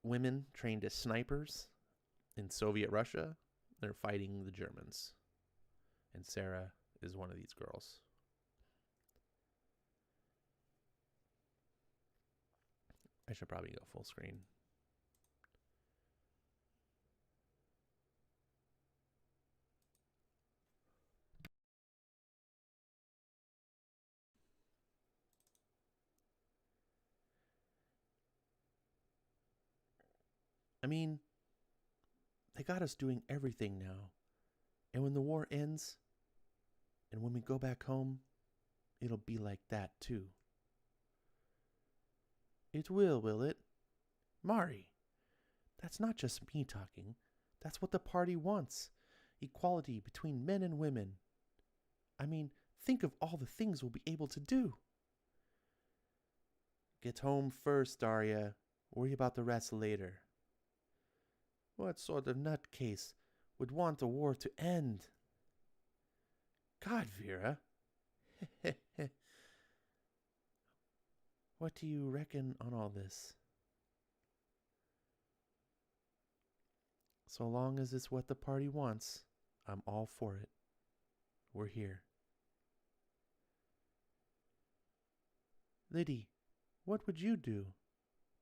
women trained as snipers in Soviet Russia. They're fighting the Germans. And Sara is one of these girls. I should probably go full screen. I mean, they got us doing everything now. And when the war ends, and when we go back home, it'll be like that too. It will it? Mari, that's not just me talking. That's what the party wants. Equality between men and women. I mean, think of all the things we'll be able to do. Get home first, Daria. Worry about the rest later. What sort of nutcase would want the war to end? God, Vera. What do you reckon on all this? So long as it's what the party wants, I'm all for it. We're here. Liddy, what would you do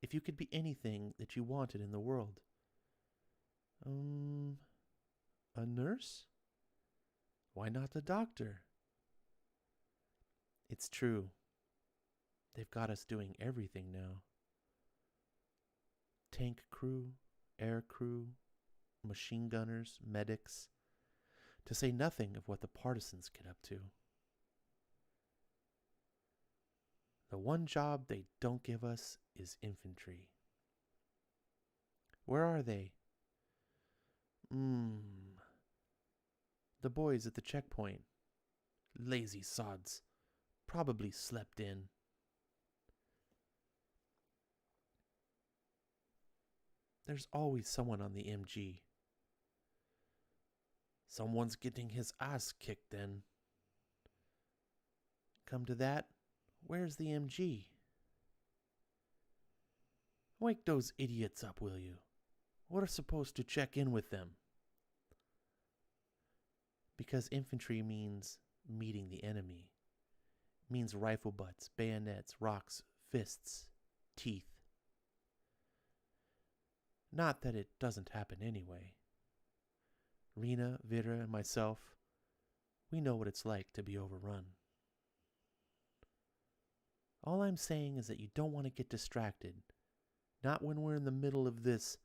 if you could be anything that you wanted in the world? A nurse? Why not a doctor? It's true. They've got us doing everything now. Tank crew, air crew, machine gunners, medics, to say nothing of what the partisans get up to. The one job they don't give us is infantry. Where are they? The boys at the checkpoint. Lazy sods. Probably slept in. There's always someone on the MG. Someone's getting his ass kicked then. Come to that, where's the MG? Wake those idiots up, will you? We're supposed to check in with them. Because infantry means meeting the enemy. Means rifle butts, bayonets, rocks, fists, teeth. Not that it doesn't happen anyway. Rena, Vera, and myself, we know what it's like to be overrun. All I'm saying is that you don't want to get distracted. Not when we're in the middle of this.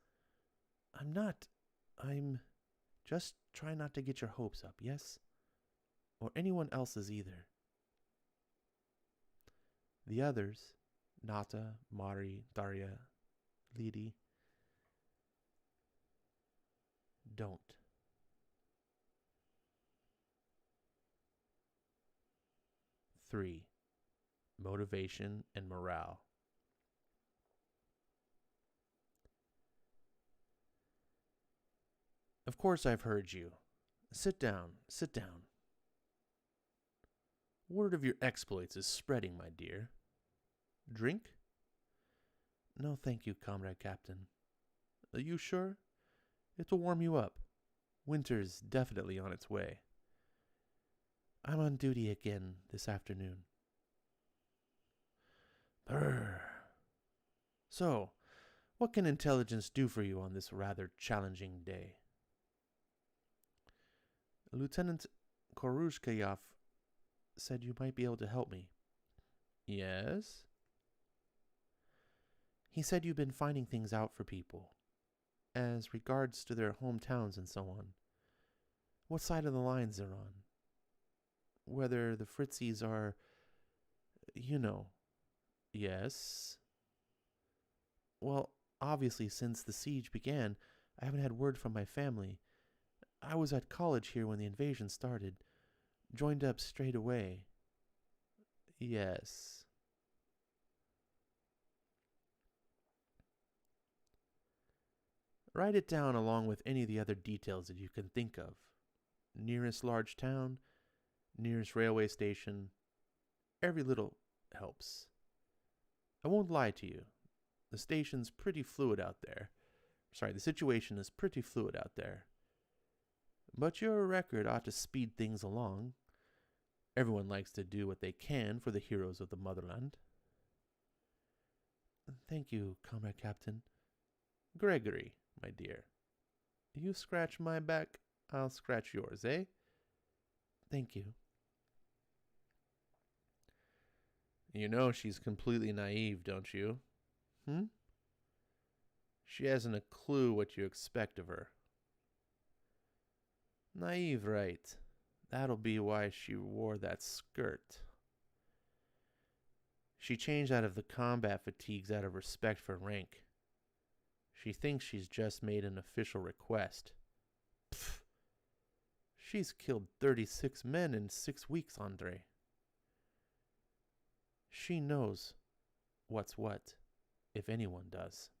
I'm just trying not to get your hopes up, yes? Or anyone else's either. The others, Nata, Mari, Daria, Lidi, don't. Three, motivation and morale. Of course I've heard you. Sit down, sit down. Word of your exploits is spreading, my dear. Drink? No, thank you, Comrade Captain. Are you sure? It'll warm you up. Winter's definitely on its way. I'm on duty again this afternoon. Brr. So, what can intelligence do for you on this rather challenging day? Lieutenant Korushkayev said you might be able to help me. Yes? He said you've been finding things out for people, as regards to their hometowns and so on. What side of the lines they're on. Whether the Fritzies are, you know. Yes? Well, obviously, since the siege began, I haven't had word from my family. I was at college here when the invasion started. Joined up straight away. Yes. Write it down along with any of the other details that you can think of. Nearest large town, nearest railway station. Every little helps. I won't lie to you. The station's pretty fluid out there. The situation is pretty fluid out there. But your record ought to speed things along. Everyone likes to do what they can for the heroes of the motherland. Thank you, Comrade Captain. Gregory, my dear. You scratch my back, I'll scratch yours, eh? Thank you. You know she's completely naive, don't you? She hasn't a clue what you expect of her. Naive, right. That'll be why she wore that skirt. She changed out of the combat fatigues out of respect for rank. She thinks she's just made an official request. Pfft. She's killed 36 men in 6 weeks, Andre. She knows what's what, if anyone does.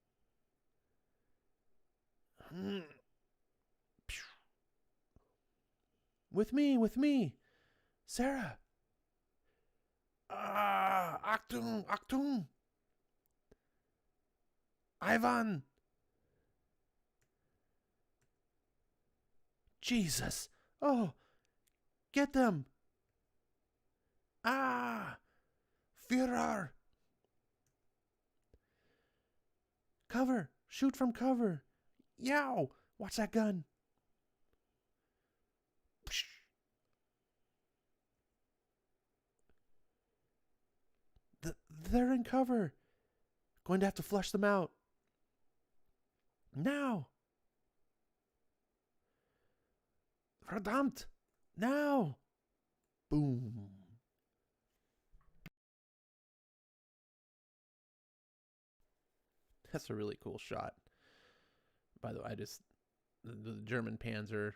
With me! Sara! Achtung! Ivan! Jesus! Oh, get them! Ah! Führer! Cover! Shoot from cover! Yow! Watch that gun! They're in cover! Going to have to flush them out. Now! Verdammt! Now! Boom! That's a really cool shot. By the way, the German Panzer,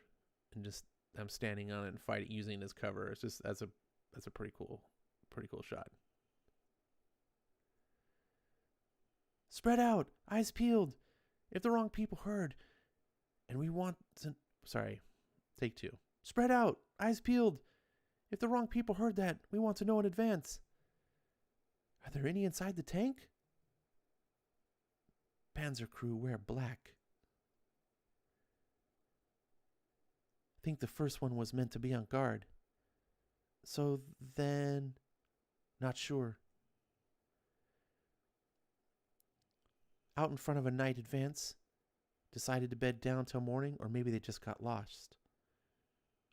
and just I'm standing on it and fighting using it as cover. It's just that's a pretty cool shot. Spread out, eyes peeled. If the wrong people heard, and we want to, sorry, take two. Spread out, eyes peeled. If the wrong people heard that, we want to know in advance. Are there any inside the tank? Panzer crew wear black. I think the first one was meant to be on guard. So then, not sure. Out in front of a night advance, decided to bed down till morning, or maybe they just got lost.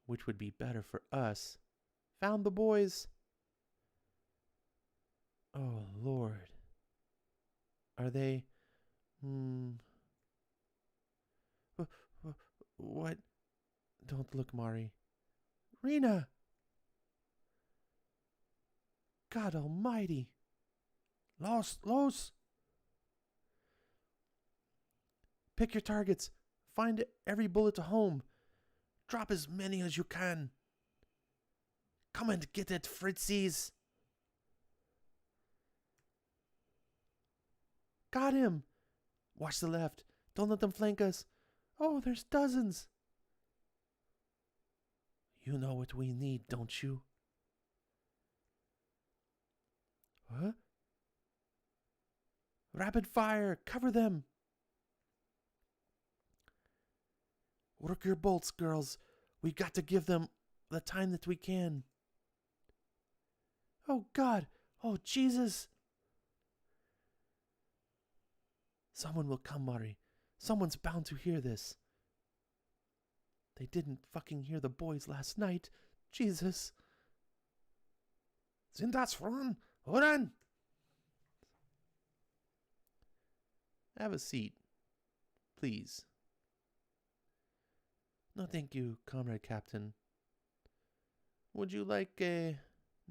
Which would be better for us? Found the boys. Oh, Lord. Are they... What? Don't look, Mari. Rena! God almighty. Los! Pick your targets. Find every bullet to home. Drop as many as you can. Come and get it, Fritzies. Got him. Watch the left. Don't let them flank us. Oh, there's dozens. You know what we need, don't you? Huh? Rapid fire. Cover them. Work your bolts, girls. We got to give them the time that we can. Oh, God. Oh, Jesus. Someone will come, Mari. Someone's bound to hear this. They didn't fucking hear the boys last night. Jesus. Sind das Frauen? Run! Have a seat. Please. No, thank you, Comrade Captain. Would you like a...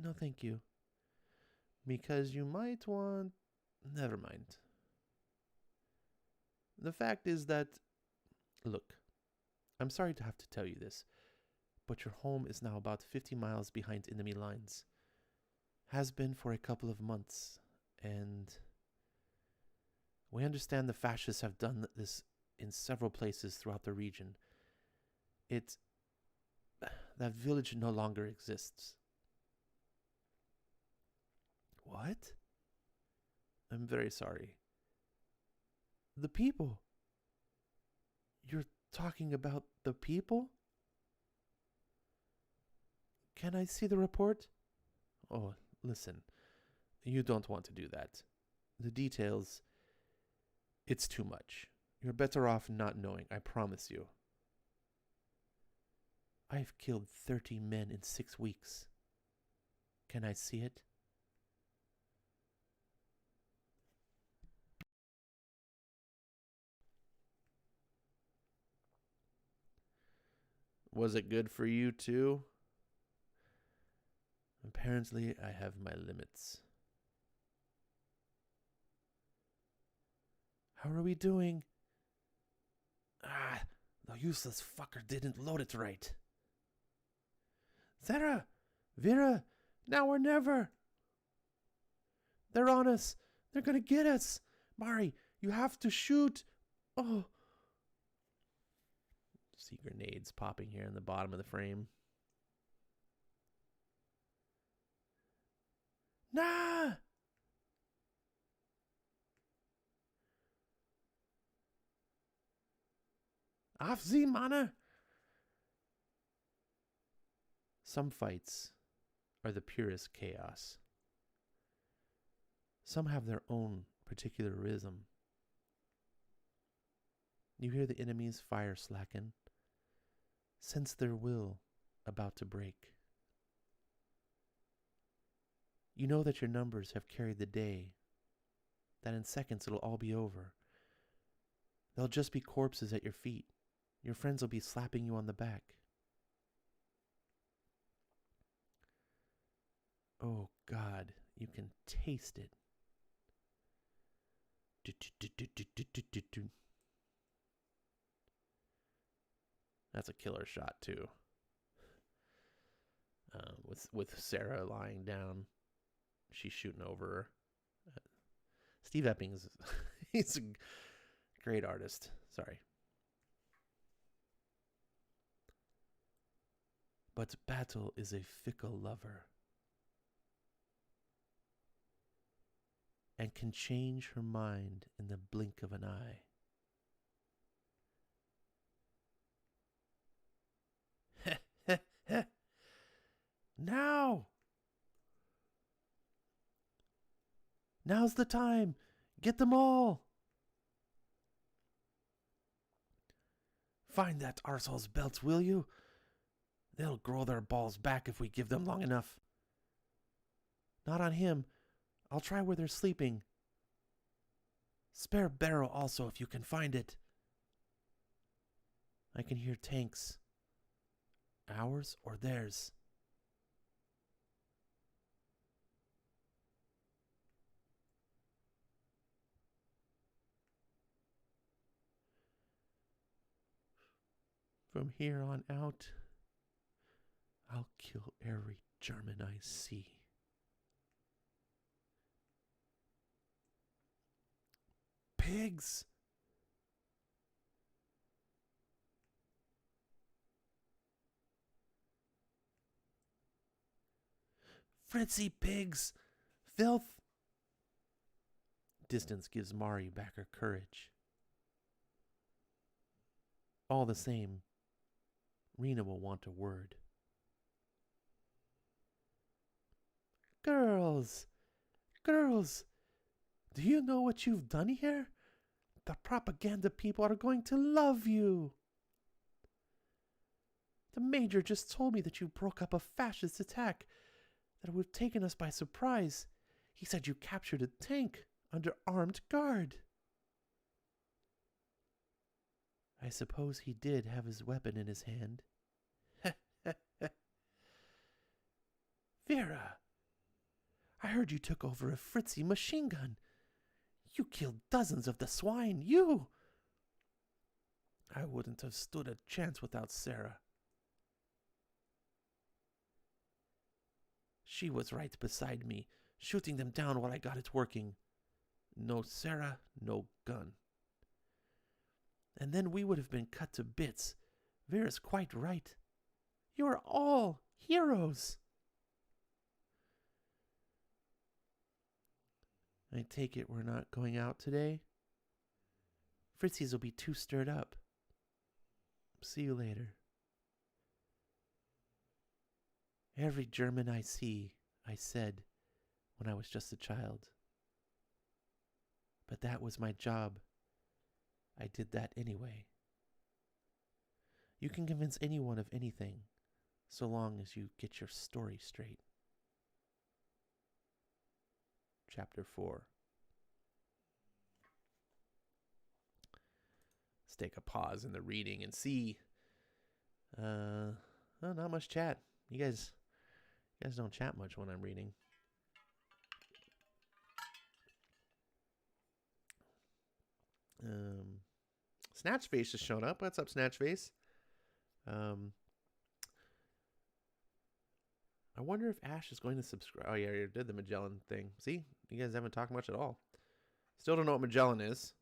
No, thank you. Because you might want... Never mind. The fact is that... Look, I'm sorry to have to tell you this, but your home is now about 50 miles behind enemy lines. Has been for a couple of months, and... We understand the fascists have done this in several places throughout the region. That village no longer exists. What? I'm very sorry. The people. You're talking about the people? Can I see the report? Oh, listen. You don't want to do that. The details, it's too much. You're better off not knowing, I promise you. I've killed 30 men in 6 weeks. Can I see it? Was it good for you too? Apparently, I have my limits. How are we doing? Ah, the useless fucker didn't load it right. Sara! Vera! Now or never! They're on us! They're gonna get us! Mari, you have to shoot! Oh! See grenades popping here in the bottom of the frame. Nah! Auf Sie, Manne! Some fights are the purest chaos. Some have their own particular rhythm. You hear the enemy's fire slacken, sense their will about to break. You know that your numbers have carried the day, that in seconds it'll all be over. There'll just be corpses at your feet. Your friends will be slapping you on the back. Oh God, you can taste it. That's a killer shot too. With Sara lying down, she's shooting over her. Steve Epting he's a great artist. Sorry. But battle is a fickle lover, and can change her mind in the blink of an eye. Now! Now's the time! Get them all! Find that arsehole's belts, will you? They'll grow their balls back if we give them long enough. Not on him. I'll try where they're sleeping. Spare barrel also if you can find it. I can hear tanks. Ours or theirs? From here on out, I'll kill every German I see. Pigs! Fritzy pigs! Filth! Distance gives Mari back her courage. All the same, Rena will want a word. Girls! Girls! Do you know what you've done here? The propaganda people are going to love you. The major just told me that you broke up a fascist attack that would have taken us by surprise. He said you captured a tank under armed guard. I suppose he did have his weapon in his hand. Vera, I heard you took over a Fritzy machine gun. You killed dozens of the swine, you! I wouldn't have stood a chance without Sara. She was right beside me, shooting them down while I got it working. No Sara, no gun. And then we would have been cut to bits. Vera's quite right. You're all heroes. I take it we're not going out today? Fritzies will be too stirred up. See you later. Every German I see, I said when I was just a child. But that was my job. I did that anyway. You can convince anyone of anything, so long as you get your story straight. Chapter 4. Let's take a pause in the reading and see. Not much chat. You guys don't chat much when I'm reading. Snatchface has shown up. What's up, Snatchface? I wonder if Ash is going to subscribe. Oh, yeah, you did the Magellan thing. See? You guys haven't talked much at all. Still don't know what Magellan is.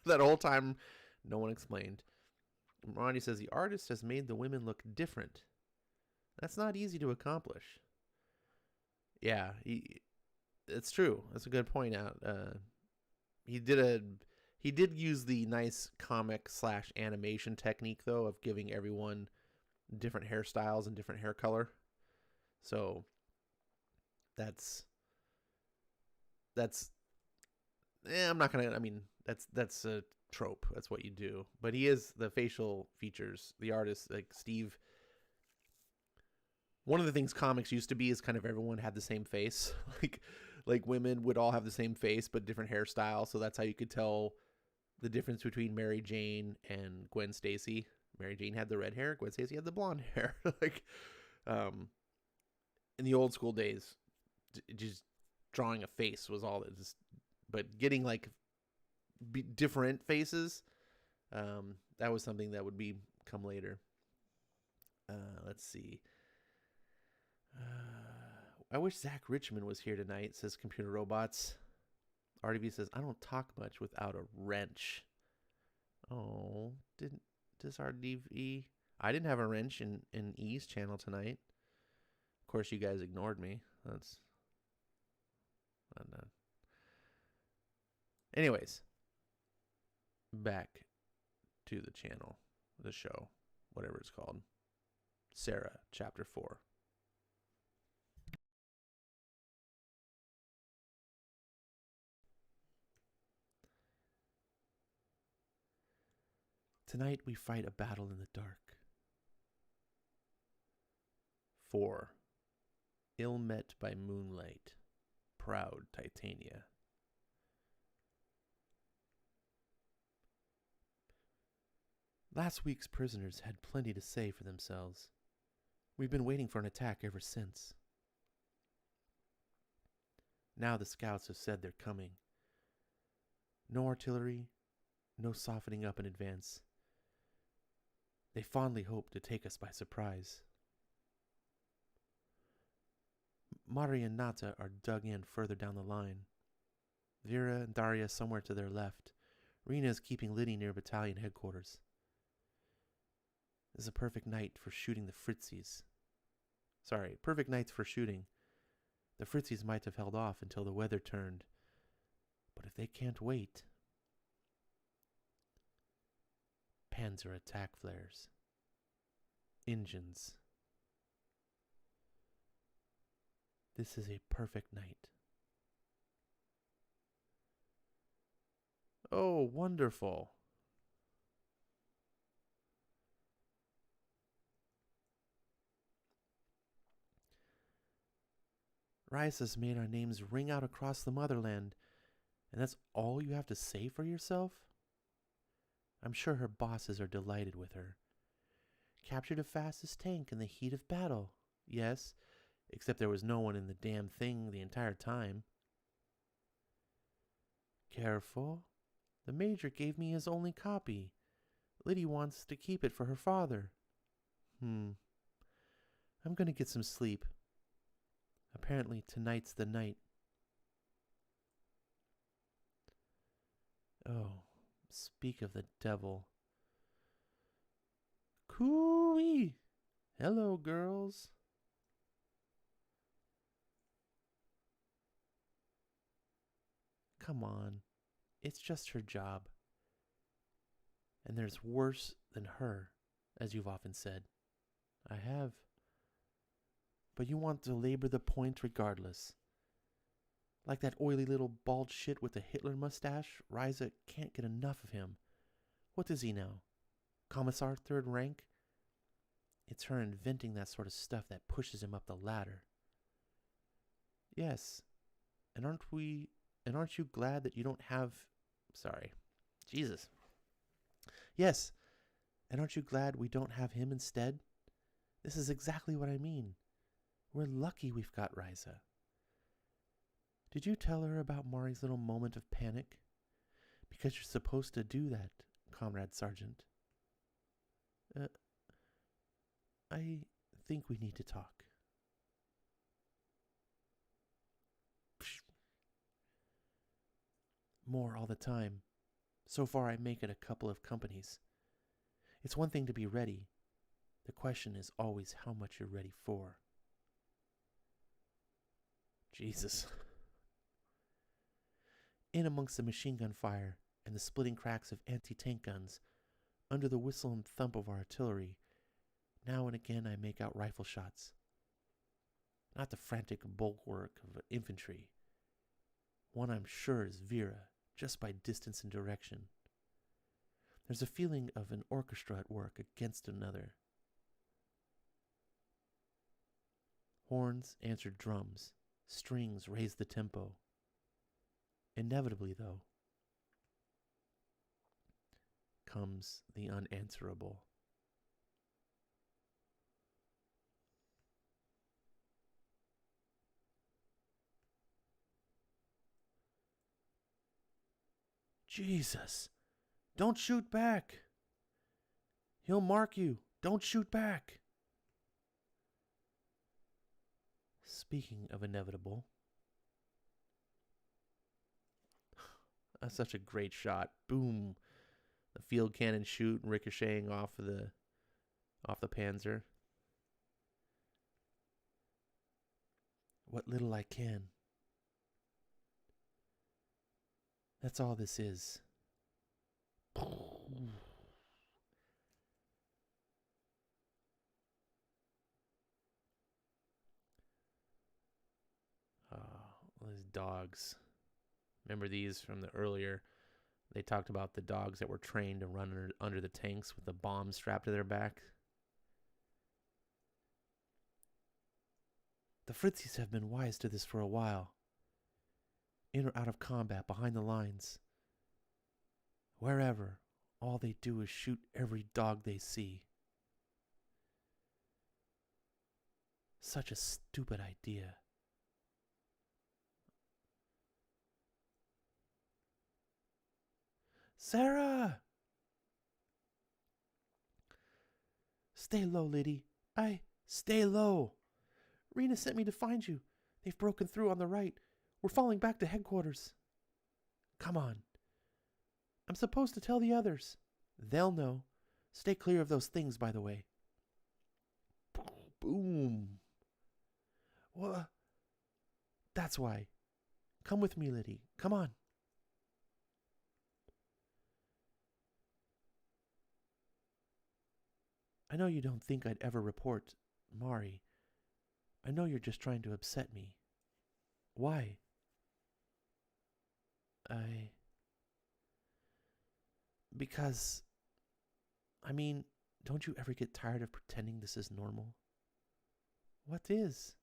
That whole time, no one explained. Ronnie says, the artist has made the women look different. That's not easy to accomplish. Yeah, it's true. That's a good point out. He did He did use the nice comic slash animation technique, though, of giving everyone different hairstyles and different hair color. So that's I'm not gonna. I mean, that's a trope. That's what you do. But he is the facial features. The artist, like Steve. One of the things comics used to be is kind of everyone had the same face. like women would all have the same face but different hairstyle. So that's how you could tell the difference between Mary Jane and Gwen Stacy. Mary Jane had the red hair. Gwen Stacy had the blonde hair. Um, in the old school days, just drawing a face was all that. But getting like different faces, that was something that would come later. Let's see. I wish Zach Richmond was here tonight, says Computer Robots. RDV says, I don't talk much without a wrench. Oh, does RDV? I didn't have a wrench in E's channel tonight. Of course, you guys ignored me. That's not. Anyways, back to the channel, the show, whatever it's called. Sara, Chapter 4. Tonight we fight a battle in the dark. 4. Ill met by moonlight. Proud Titania. Last week's prisoners had plenty to say for themselves. We've been waiting for an attack ever since. Now the scouts have said they're coming. No artillery, no softening up in advance. They fondly hope to take us by surprise. Mari and Nata are dug in further down the line. Vera and Daria somewhere to their left. Rena is keeping Liddy near battalion headquarters. This is a perfect night for shooting the Fritzies. Perfect nights for shooting. The Fritzies might have held off until the weather turned. But if they can't wait... Panzer attack flares. Engines. This is a perfect night. Oh, wonderful. Rice has made our names ring out across the motherland, and that's all you have to say for yourself? I'm sure her bosses are delighted with her. Captured the fastest tank in the heat of battle. Yes, except there was no one in the damn thing the entire time. Careful. The Major gave me his only copy. Liddy wants to keep it for her father. I'm gonna get some sleep. Apparently tonight's the night. Oh, speak of the devil. Cooey! Hello, girls. Come on. It's just her job. And there's worse than her, as you've often said. I have. But you want to labor the point regardless. Like that oily little bald shit with the Hitler mustache, Riza can't get enough of him. What is he now? Commissar third rank? It's her inventing that sort of stuff that pushes him up the ladder. Yes. And aren't you glad that you don't have... Sorry. Jesus. Yes. And aren't you glad we don't have him instead? This is exactly what I mean. We're lucky we've got Riza. Did you tell her about Mari's little moment of panic? Because you're supposed to do that, Comrade Sergeant. I think we need to talk. Psh. More all the time. So far I make it a couple of companies. It's one thing to be ready. The question is always how much you're ready for. Jesus. In amongst the machine gun fire, and the splitting cracks of anti-tank guns, under the whistle and thump of our artillery, now and again I make out rifle shots. Not the frantic bulwark of infantry. One I'm sure is Vera, just by distance and direction. There's a feeling of an orchestra at work against another. Horns answered drums. Strings raised the tempo. Inevitably, though, comes the unanswerable. Jesus, don't shoot back. He'll mark you. Don't shoot back. Speaking of inevitable, that's such a great shot. Boom. The field cannon shoot ricocheting off the Panzer. What little I can. That's all this is. These dogs. Remember these from the earlier? They talked about the dogs that were trained to run under the tanks with a bomb strapped to their back. The Fritzies have been wise to this for a while. In or out of combat, behind the lines. Wherever, all they do is shoot every dog they see. Such a stupid idea. Sara! Stay low, Liddy. Stay low. Rena sent me to find you. They've broken through on the right. We're falling back to headquarters. Come on. I'm supposed to tell the others. They'll know. Stay clear of those things, by the way. Boom. What? That's why. Come with me, Liddy. Come on. I know you don't think I'd ever report Mari. I know you're just trying to upset me. Why? Because, don't you ever get tired of pretending this is normal? What is?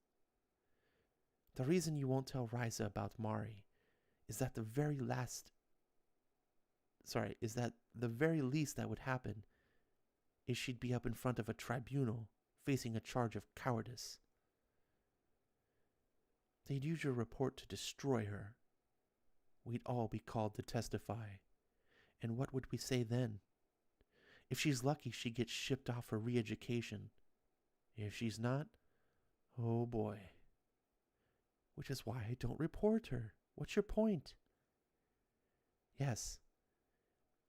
The reason you won't tell Riza about Mari is that the very least that would happen is she'd be up in front of a tribunal facing a charge of cowardice. They'd use your report to destroy her. We'd all be called to testify. And what would we say then? If she's lucky, she gets shipped off for re-education. If she's not, oh boy. Which is why I don't report her. What's your point? Yes,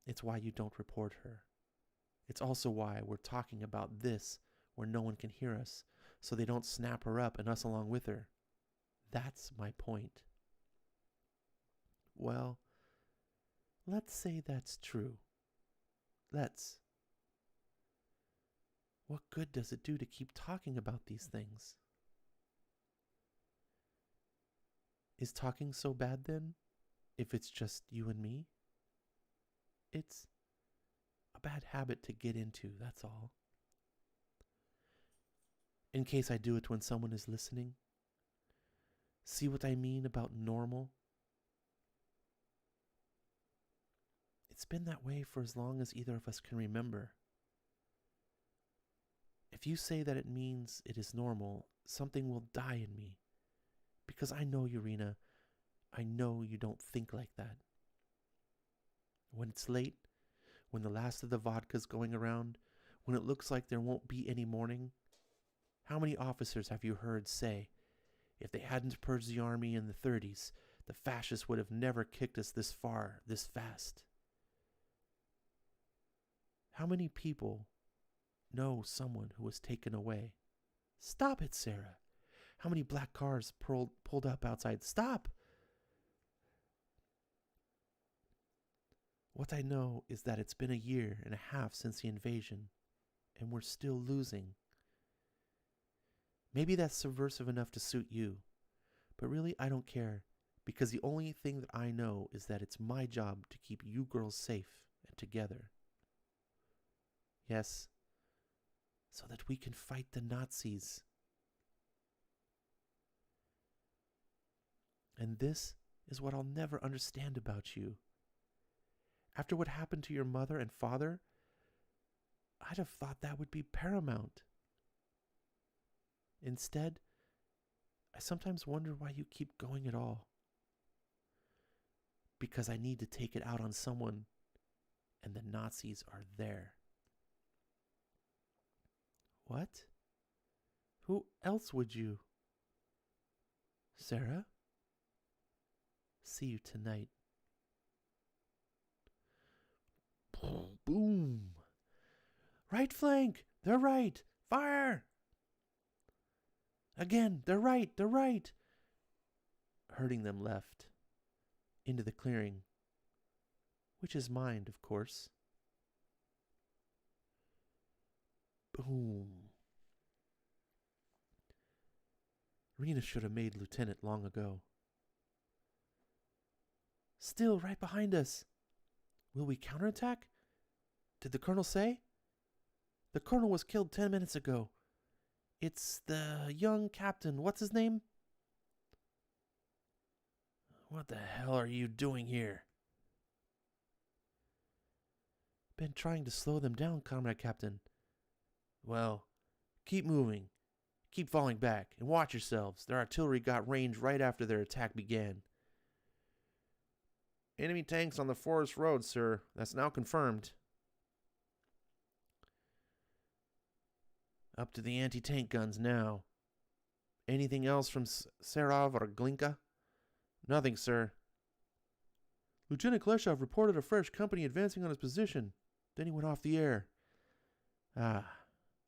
it's why you don't report her. It's also why we're talking about this where no one can hear us, so they don't snap her up and us along with her. That's my point. Well, let's say that's true. Let's. What good does it do to keep talking about these things? Is talking so bad then, if it's just you and me? It's a bad habit to get into, that's all. In case I do it when someone is listening. See what I mean about normal? It's been that way for as long as either of us can remember. If you say that it means it is normal, something will die in me. Because I know you, Rena. I know you don't think like that. When it's late, when the last of the vodka's going around, when it looks like there won't be any morning, how many officers have you heard say, if they hadn't purged the army in the 30s, the fascists would have never kicked us this far, this fast? How many people know someone who was taken away? Stop it, Sara. How many black cars pulled up outside? Stop! What I know is that it's been a year and a half since the invasion, and we're still losing. Maybe that's subversive enough to suit you, but really I don't care, because the only thing that I know is that it's my job to keep you girls safe and together. Yes, so that we can fight the Nazis. And this is what I'll never understand about you. After what happened to your mother and father, I'd have thought that would be paramount. Instead, I sometimes wonder why you keep going at all. Because I need to take it out on someone, and the Nazis are there. What? Who else would you? Sara? See you tonight. Boom! Right flank! They're right! Fire! Again, they're right! They're right! Herding them left. Into the clearing. Which is mine, of course. Boom. Rena should have made lieutenant long ago. Still right behind us. Will we counterattack? Did the colonel say? The colonel was killed 10 minutes ago. It's the young captain. What's his name? What the hell are you doing here? Been trying to slow them down, Comrade Captain. Well, keep moving. Keep falling back, and watch yourselves. Their artillery got range right after their attack began. Enemy tanks on the forest road, sir. That's now confirmed. Up to the anti-tank guns now. Anything else from Sarov or Glinka? Nothing, sir. Lieutenant Kleshov reported a fresh company advancing on his position. Then he went off the air. Ah,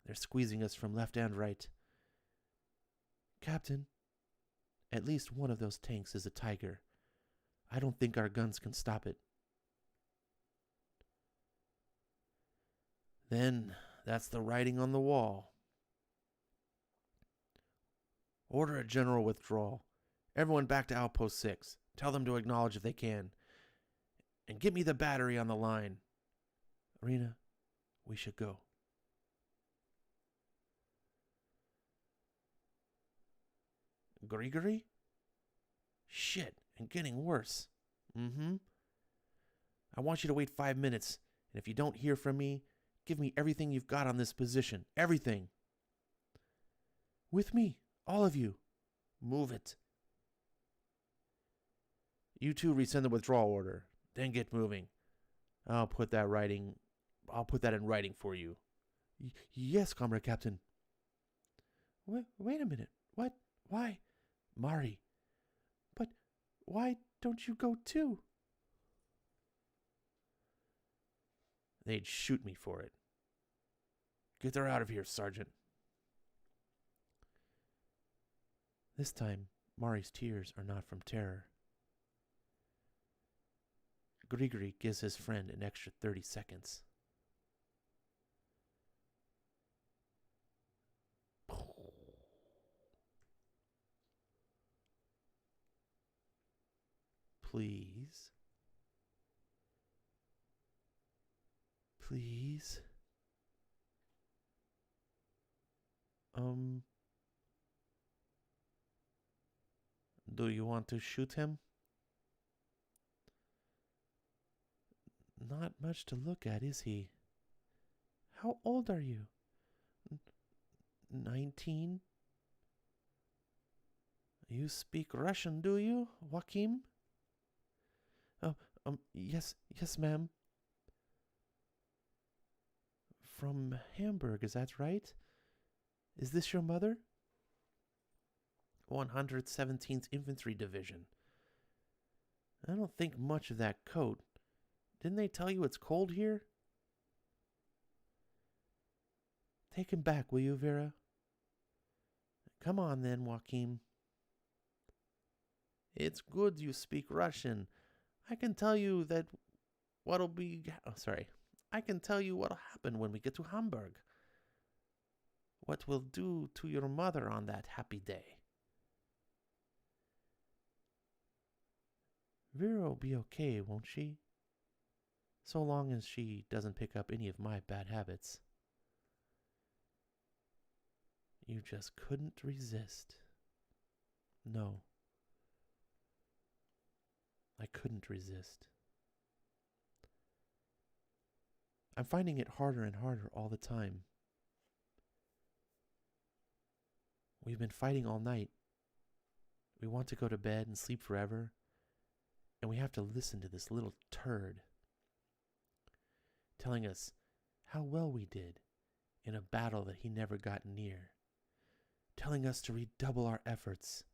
they're squeezing us from left and right. Captain, at least one of those tanks is a Tiger. I don't think our guns can stop it. Then that's the writing on the wall. Order a general withdrawal. Everyone back to Outpost 6. Tell them to acknowledge if they can. And get me the battery on the line. Rena, we should go. Grigory? Shit, and getting worse. I want you to wait 5 minutes, and if you don't hear from me, give me everything you've got on this position. Everything. With me, all of you. Move it. You two resend the withdrawal order, then get moving. I'll put that in writing for you. Yes, Comrade Captain. Wait a minute. What? Why? Mari. But why don't you go too? They'd shoot me for it. Get her out of here, Sergeant. This time, Mari's tears are not from terror. Grigory gives his friend an extra 30 seconds. Please. Please. Do you want to shoot him? Not much to look at, is he? How old are you? 19? You speak Russian, do you, Joachim? Yes, ma'am. From Hamburg, is that right? Is this your mother? 117th Infantry Division. I don't think much of that coat. Didn't they tell you it's cold here? Take him back, will you, Vera? Come on then, Joachim. It's good you speak Russian. I can tell you that what'll be... Oh, sorry. I can tell you what'll happen when we get to Hamburg. What we'll do to your mother on that happy day. Vera'll be okay, won't she? So long as she doesn't pick up any of my bad habits. You just couldn't resist. No. I couldn't resist. I'm finding it harder and harder all the time. We've been fighting all night. We want to go to bed and sleep forever, and we have to listen to this little turd telling us how well we did in a battle that he never got near, telling us to redouble our efforts.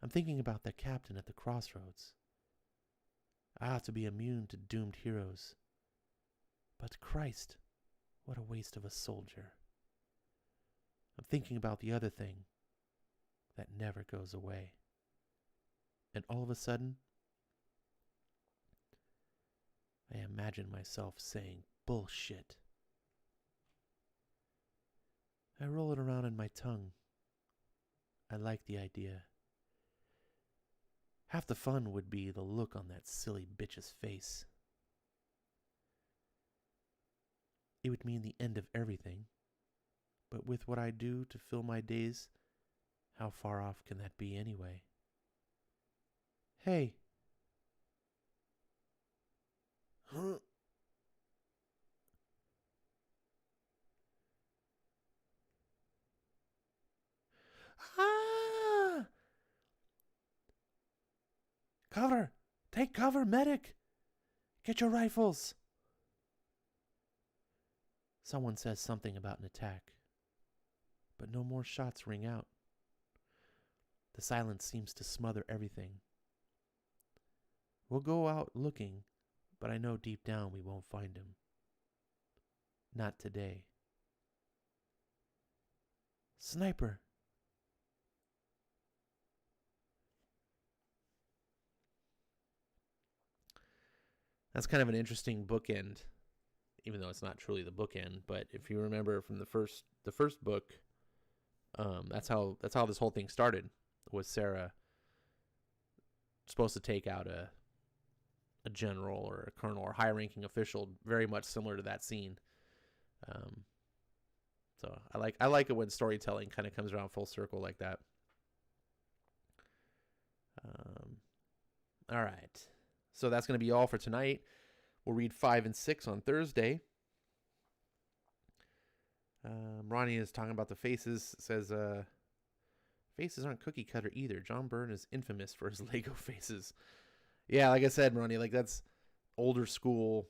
I'm thinking about that captain at the crossroads. I ought to be immune to doomed heroes. But Christ, what a waste of a soldier. I'm thinking about the other thing that never goes away. And all of a sudden, I imagine myself saying bullshit. I roll it around in my tongue. I like the idea. Half the fun would be the look on that silly bitch's face. It would mean the end of everything. But with what I do to fill my days, how far off can that be anyway? Hey. Huh? Ah! Cover! Take cover, medic! Get your rifles! Someone says something about an attack, but no more shots ring out. The silence seems to smother everything. We'll go out looking, but I know deep down we won't find him. Not today. Sniper! That's kind of an interesting bookend, even though it's not truly the bookend. But if you remember from the first book, that's how this whole thing started. Was Sara supposed to take out a general or a colonel or high-ranking official, very much similar to that scene. So I like it when storytelling kind of comes around full circle like that. All right. So that's going to be all for tonight. We'll read 5 and 6 on Thursday. Ronnie is talking about the faces. Says, faces aren't cookie cutter either. John Byrne is infamous for his Lego faces. Yeah, like I said, Ronnie, like that's older school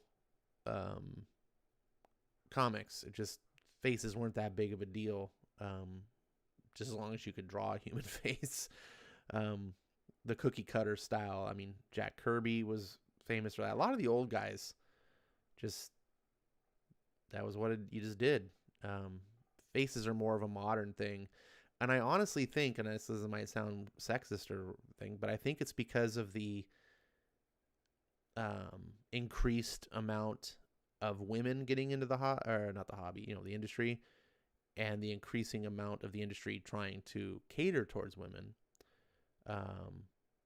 comics. It just, faces weren't that big of a deal. Just as long as you could draw a human face. The cookie cutter style. I mean, Jack Kirby was famous for that. A lot of the old guys, just, that was what you just did. Faces are more of a modern thing. And I honestly think, and this might sound sexist or thing, but I think it's because of the increased amount of women getting into the the industry, and the increasing amount of the industry trying to cater towards women.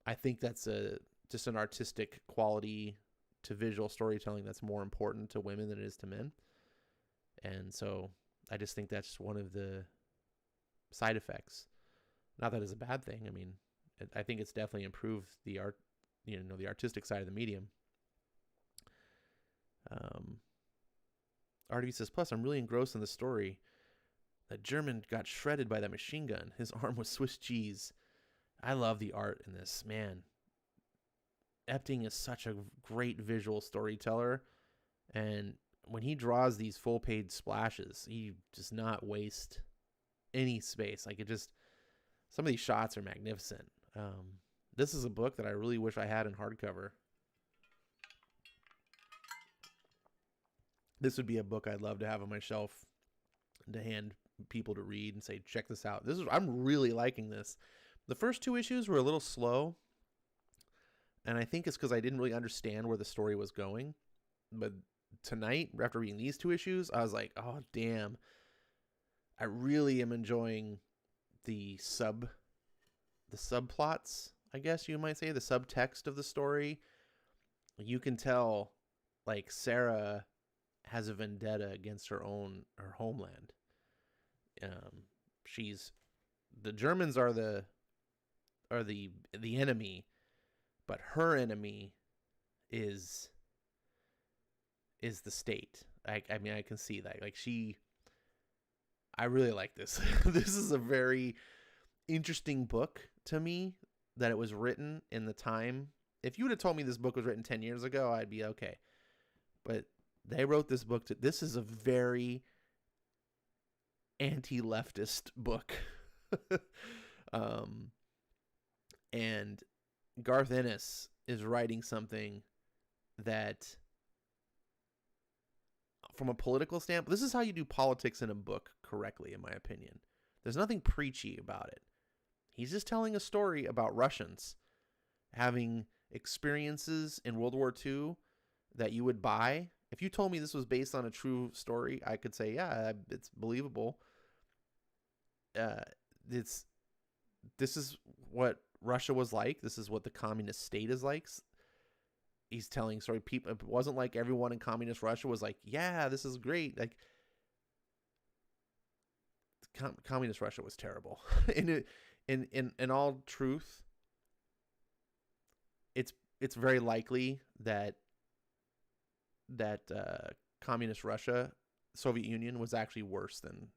I think that's just an artistic quality to visual storytelling that's more important to women than it is to men. And so I just think that's one of the side effects. Not that it's a bad thing. I mean, I think it's definitely improved the art, the artistic side of the medium. RDV says, plus I'm really engrossed in the story. That German got shredded by that machine gun. His arm was Swiss cheese. I love the art in this, man. Epting is such a great visual storyteller, and when he draws these full page splashes, he does not waste any space. Like, some of these shots are magnificent. This is a book that I really wish I had in hardcover. This would be a book I'd love to have on my shelf and to hand people to read and say, check this out. I'm really liking this. The first 2 issues were a little slow. And I think it's because I didn't really understand where the story was going. But tonight, after reading these 2 issues, I was like, oh, damn. I really am enjoying the subplots, I guess you might say, the subtext of the story. You can tell, like, Sara has a vendetta against her homeland. She's the Germans are the enemy, but her enemy is the state. I mean, I can see that. Like, I really like this. This is a very interesting book to me, that it was written in the time. If you would have told me this book was written 10 years ago, I'd be okay. But they wrote this book this is a very anti-leftist book. And Garth Ennis is writing something that, from a political standpoint, this is how you do politics in a book correctly, in my opinion. There's nothing preachy about it. He's just telling a story about Russians having experiences in World War II that you would buy. If you told me this was based on a true story, I could say, yeah, it's believable. This is what Russia was like. This is what the communist state is like. He's telling story. People, it wasn't like everyone in communist Russia was like, yeah, this is great. Like, communist Russia was terrible. In all truth, it's very likely that communist Russia, Soviet Union, was actually worse than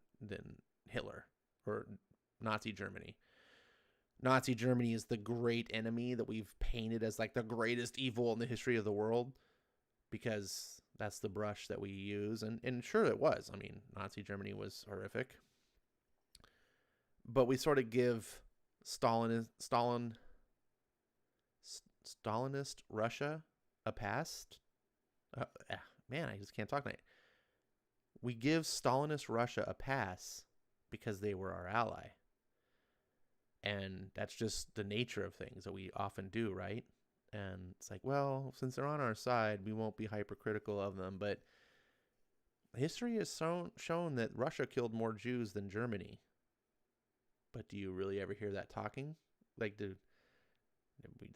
Hitler or Nazi Germany. Nazi Germany is the great enemy that we've painted as like the greatest evil in the history of the world, because that's the brush that we use. And sure, it was. I mean, Nazi Germany was horrific. But we sort of give Stalinist Russia a pass. Man, I just can't talk tonight. We give Stalinist Russia a pass because they were our ally. And that's just the nature of things that we often do, right? And it's like, well, since they're on our side, we won't be hypercritical of them. But history has shown that Russia killed more Jews than Germany. But do you really ever hear that talking? Like,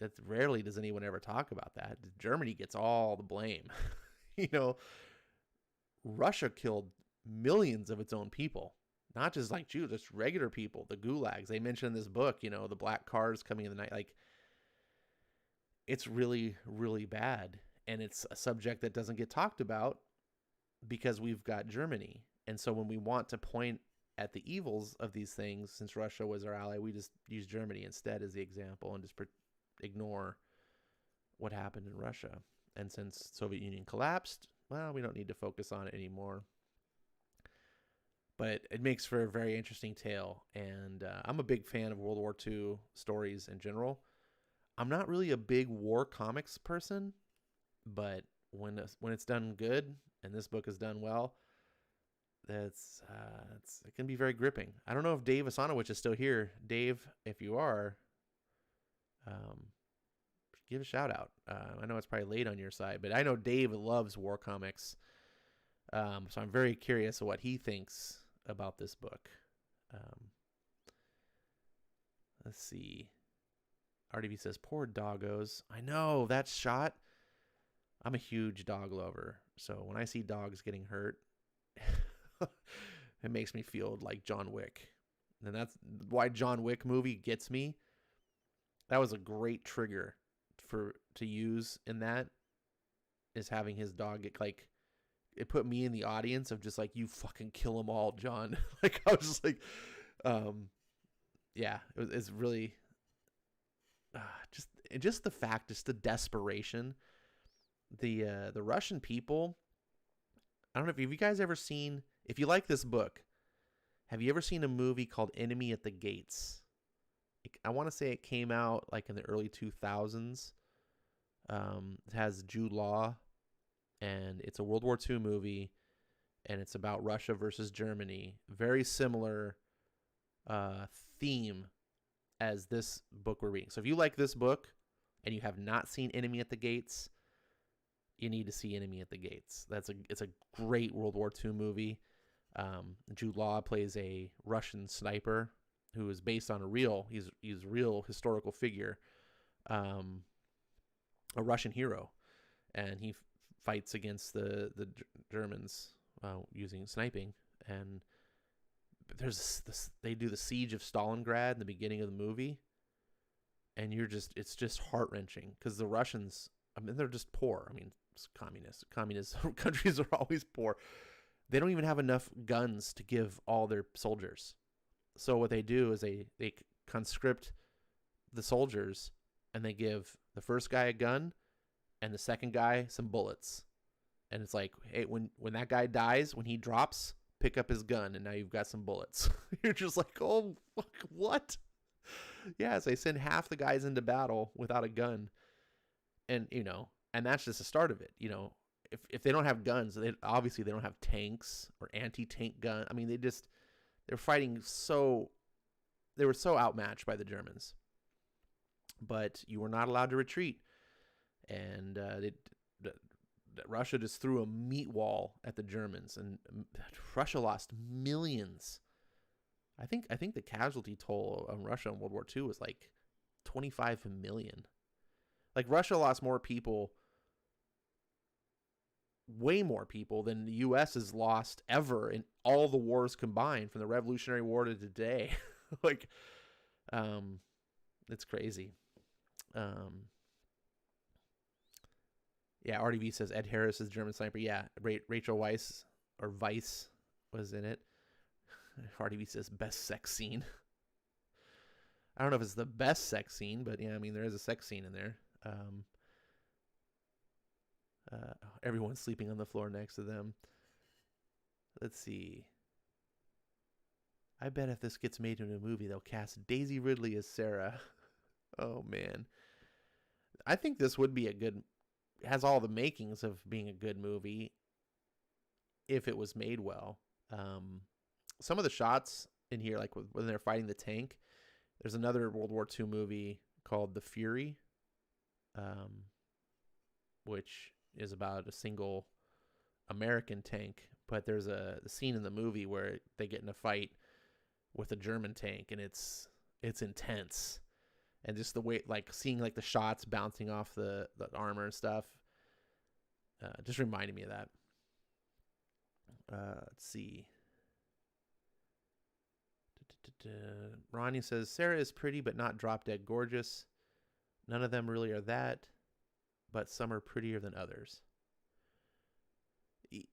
that's rarely does anyone ever talk about that. Germany gets all the blame. Russia killed millions of its own people. Not just like Jews, just regular people, the gulags. They mentioned in this book, the black cars coming in the night. Like, it's really, really bad. And it's a subject that doesn't get talked about because we've got Germany. And so when we want to point at the evils of these things, since Russia was our ally, we just use Germany instead as the example and just ignore what happened in Russia. And since Soviet Union collapsed, well, we don't need to focus on it anymore. But it makes for a very interesting tale. And I'm a big fan of World War II stories in general. I'm not really a big war comics person, but when it's done good, and this book is done well, it can be very gripping. I don't know if Dave Asanowicz is still here. Dave, if you are, give a shout out. I know it's probably late on your side, but I know Dave loves war comics. So I'm very curious of what he thinks about this book. Let's see. RDB says, poor doggos. I know, that shot. I'm a huge dog lover. So when I see dogs getting hurt, it makes me feel like John Wick. And that's why John Wick movie gets me. That was a great trigger to use in that, is having his dog get, like, it put me in the audience of just like, you fucking kill them all, John. Like, I was just like, yeah, it's really just the fact, just the desperation. The Russian people, I don't know if you guys ever seen, if you like this book, have you ever seen a movie called Enemy at the Gates? I want to say it came out like in the early 2000s. It has Jude Law, and it's a World War II movie, and it's about Russia versus Germany. Very similar theme as this book we're reading. So if you like this book and you have not seen Enemy at the Gates, you need to see Enemy at the Gates. It's a great World War II movie. Jude Law plays a Russian sniper who is based on he's a real historical figure, a Russian hero, and he fights against the Germans using sniping. And there's this, they do the siege of Stalingrad in the beginning of the movie, and it's just heart-wrenching because the Russians, I mean, they're just poor. I mean, it's communist countries are always poor. They don't even have enough guns to give all their soldiers. So what they do is they conscript the soldiers, and they give the first guy a gun and the second guy some bullets. And it's like, hey, when that guy dies, when he drops, pick up his gun, and now you've got some bullets. You're just like, oh, what? Yes, they send half the guys into battle without a gun. And, and that's just the start of it. If they don't have guns, they don't have tanks or anti-tank gun. I mean, they're fighting they were so outmatched by the Germans. But you were not allowed to retreat. And Russia just threw a meat wall at the Germans, and Russia lost millions. I think the casualty toll on Russia in World War II was like 25 million. Like, Russia lost more people, way more people than the U.S. has lost ever in all the wars combined, from the Revolutionary War to today. Like, it's crazy. Yeah, RDV says Ed Harris is German sniper. Yeah, Rachel Weisz was in it. RDV says best sex scene. I don't know if it's the best sex scene, but yeah, I mean, there is a sex scene in there. Everyone's sleeping on the floor next to them. Let's see. I bet if this gets made into a movie, they'll cast Daisy Ridley as Sara. Oh, man. I think this would be has all the makings of being a good movie if it was made well. Some of the shots in here, like when they're fighting the tank, there's another World War II movie called The Fury, which is about a single American tank, but there's a scene in the movie where they get in a fight with a German tank, and it's intense. And just the way, like, seeing like the shots bouncing off the armor and stuff, just reminded me of that. Let's see. Ronnie says Sara is pretty but not drop dead gorgeous. None of them really are that, but some are prettier than others.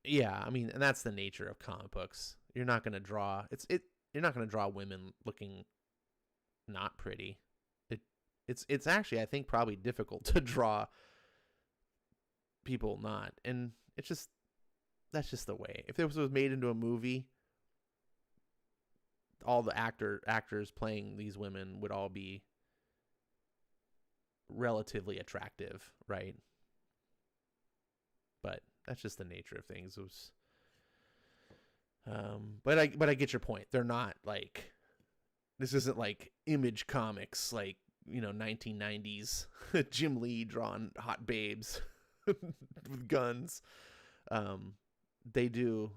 Yeah, I mean, and that's the nature of comic books. You're not going to draw you're not going to draw women looking not pretty. It's actually, I think, probably difficult to draw people not. And that's just the way. If this was made into a movie, all the actors playing these women would all be relatively attractive, right? But that's just the nature of things. It was, but I get your point. They're not like, this isn't like Image Comics, like, 1990s Jim Lee drawn hot babes with guns. They do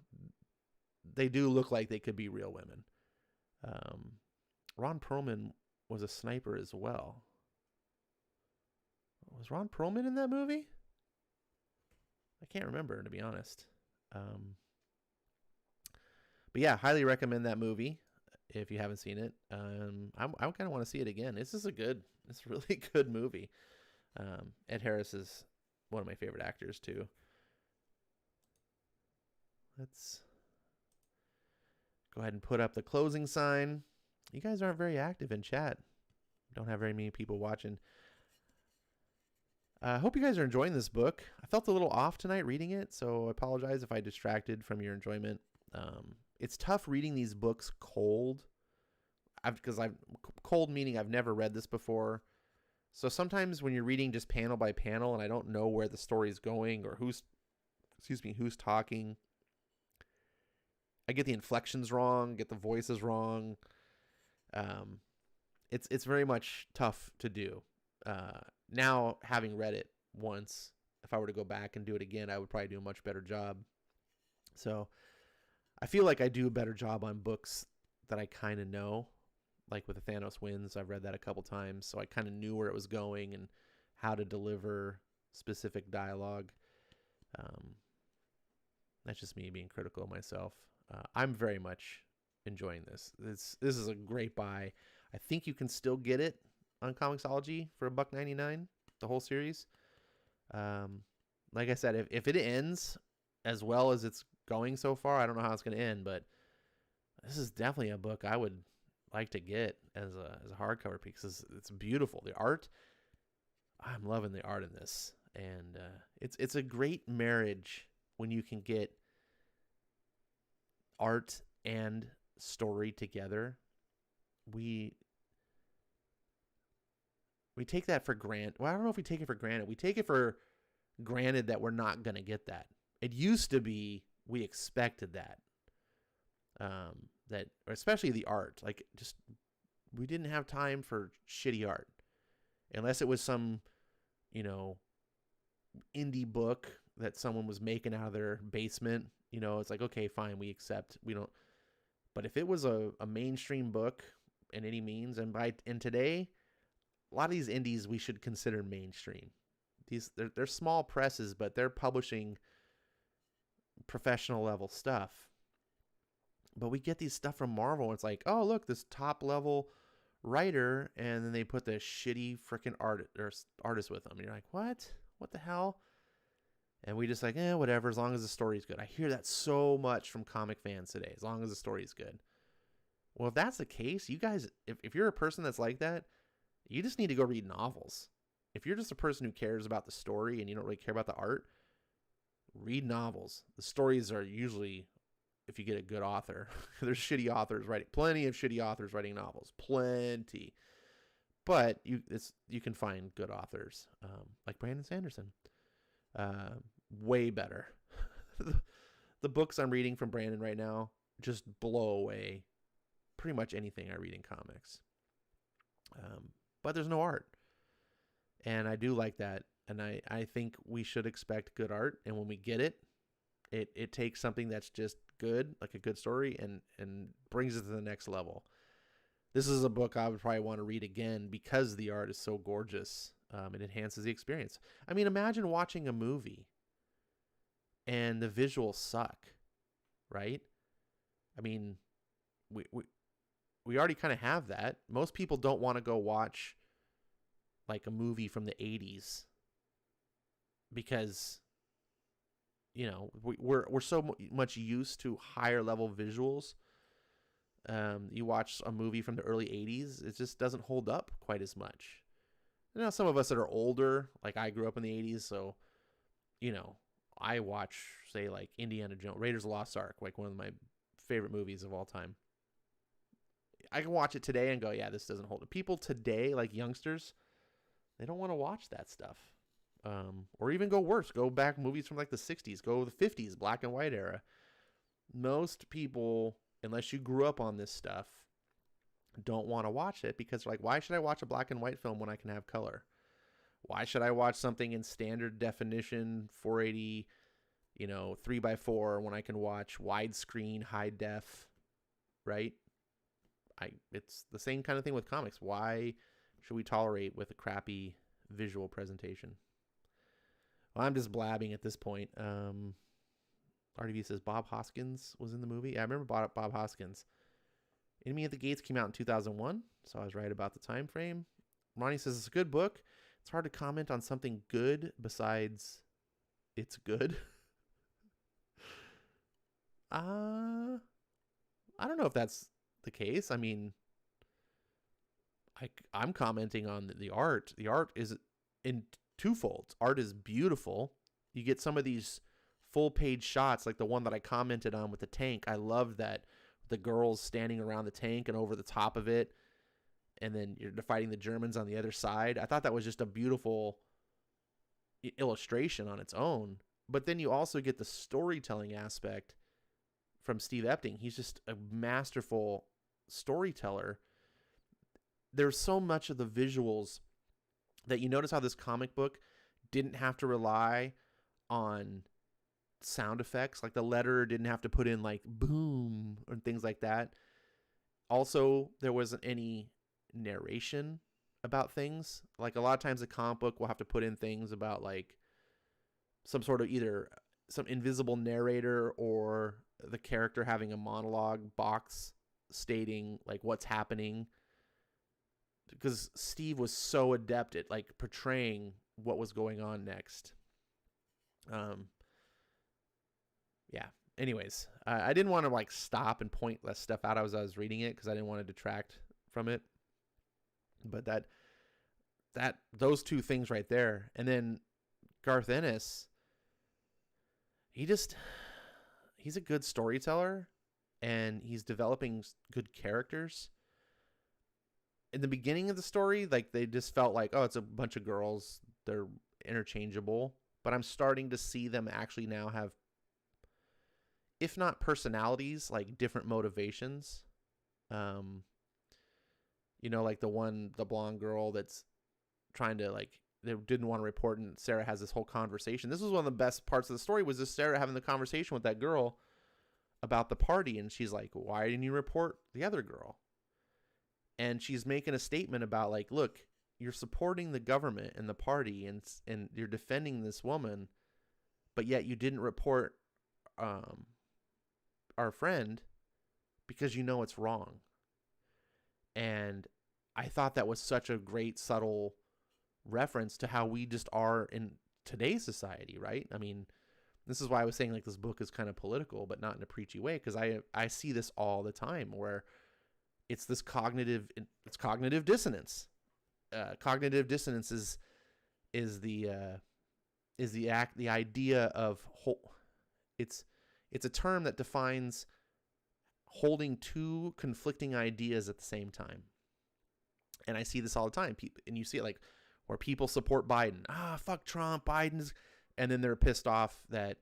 look like they could be real women. Ron Perlman was a sniper as well. Was Ron Perlman in that movie? I can't remember, to be honest. But yeah, highly recommend that movie if you haven't seen it. I kind of want to see it again. It's a really good movie. Ed Harris is one of my favorite actors too. Let's go ahead and put up the closing sign. You guys aren't very active in chat. Don't have very many people watching. I hope you guys are enjoying this book. I felt a little off tonight reading it, so I apologize if I distracted from your enjoyment. It's tough reading these books cold, because cold meaning I've never read this before. So sometimes when you're reading just panel by panel and I don't know where the story is going or who's talking, I get the inflections wrong, get the voices wrong. It's very much tough to do. now, having read it once, if I were to go back and do it again, I would probably do a much better job. So I feel like I do a better job on books that I kind of know. Like with the Thanos Wins, I've read that a couple times, so I kind of knew where it was going and how to deliver specific dialogue. That's just me being critical of myself. I'm very much enjoying this. This is a great buy. I think you can still get it on Comixology for $1.99, the whole series. Like I said, if it ends as well as it's going so far, I don't know how it's going to end, but this is definitely a book I would like to get as a hardcover piece. It's beautiful. The art, I'm loving the art in this, and it's a great marriage when you can get art and story together. We take that for granted. Well, I don't know if we take it for granted. We take it for granted that we're not going to get that. It used to be we expected that. That, especially the art. Like, just, we didn't have time for shitty art. Unless it was some, indie book that someone was making out of their basement. It's like, okay, fine, we accept. We don't. But if it was a mainstream book in any means, and today, a lot of these indies we should consider mainstream. They're small presses, but they're publishing professional level stuff. But we get these stuff from Marvel, and it's like, oh, look, this top level writer, and then they put this shitty freaking artist with them. And you're like, what? What the hell? And we just like, whatever, as long as the story's good. I hear that so much from comic fans today, as long as the story's good. Well, if that's the case, you guys, if you're a person that's like that, you just need to go read novels. If you're just a person who cares about the story and you don't really care about the art, read novels. The stories are usually, if you get a good author, there's shitty authors writing, plenty of shitty authors writing novels, plenty. But you can find good authors, like Brandon Sanderson. Way better. The books I'm reading from Brandon right now just blow away pretty much anything I read in comics. But there's no art. And I do like that. And I think we should expect good art. And when we get it, it takes something that's just good, like a good story, and brings it to the next level. This is a book I would probably want to read again because the art is so gorgeous. It enhances the experience. I mean, imagine watching a movie and the visuals suck, right? I mean, we already kind of have that. Most people don't want to go watch like a movie from the 80s because, we're so much used to higher level visuals. You watch a movie from the early 80s, it just doesn't hold up quite as much. Some of us that are older, like I grew up in the 80s, so, I watch, say, like Indiana Jones, Raiders of the Lost Ark, like one of my favorite movies of all time. I can watch it today and go, yeah, this doesn't hold up. People today, like youngsters, they don't want to watch that stuff. Or even go worse, go back movies from like the 60s, go the 50s, black and white era. Most people, unless you grew up on this stuff, don't want to watch it because they're like, why should I watch a black and white film when I can have color? Why should I watch something in standard definition 480, 3x4 when I can watch widescreen high def, right? It's the same kind of thing with comics. Why should we tolerate with a crappy visual presentation? Well, I'm just blabbing at this point. RDV says Bob Hoskins was in the movie. Yeah, I remember Bob Hoskins. Enemy at the Gates came out in 2001, so I was right about the time frame. Ronnie says it's a good book. It's hard to comment on something good besides it's good. I don't know if that's the case. I mean, I'm commenting on the art. The art is in twofold. Art is beautiful. You get some of these full page shots like the one that I commented on with the tank. I love that the girls standing around the tank and over the top of it, and then you're fighting the Germans on the other side. I thought that was just a beautiful illustration on its own. But then you also get the storytelling aspect from Steve Epting. He's just a masterful storyteller. There's so much of the visuals that you notice how this comic book didn't have to rely on sound effects. Like the letter didn't have to put in like boom and things like that. Also, there wasn't any narration about things. Like a lot of times the comic book will have to put in things about like some sort of either some invisible narrator or the character having a monologue box stating like what's happening, because Steve was so adept at like portraying what was going on next. Yeah. Anyways, I didn't want to like stop and point that stuff out as I was reading it because I didn't want to detract from it. But those two things right there, and then Garth Ennis, he's a good storyteller, and he's developing good characters. In the beginning of the story, like they just felt like, oh, it's a bunch of girls, they're interchangeable. But I'm starting to see them actually now have, if not personalities, like different motivations. Like the blonde girl that's trying to like, they didn't want to report, and Sara has this whole conversation. This was one of the best parts of the story, was just Sara having the conversation with that girl about the party, and she's like, why didn't you report the other girl? And she's making a statement about like, look, you're supporting the government and the party, and you're defending this woman, but yet you didn't report our friend because you know it's wrong. And I thought that was such a great subtle reference to how we just are in today's society, right? I mean, this is why I was saying like this book is kind of political, but not in a preachy way, because I see this all the time where it's this cognitive dissonance. Cognitive dissonance is the idea of whole. It's a term that defines holding two conflicting ideas at the same time. And I see this all the time. And you see it like where people support Biden. Fuck Trump, Biden's, and then they're pissed off that,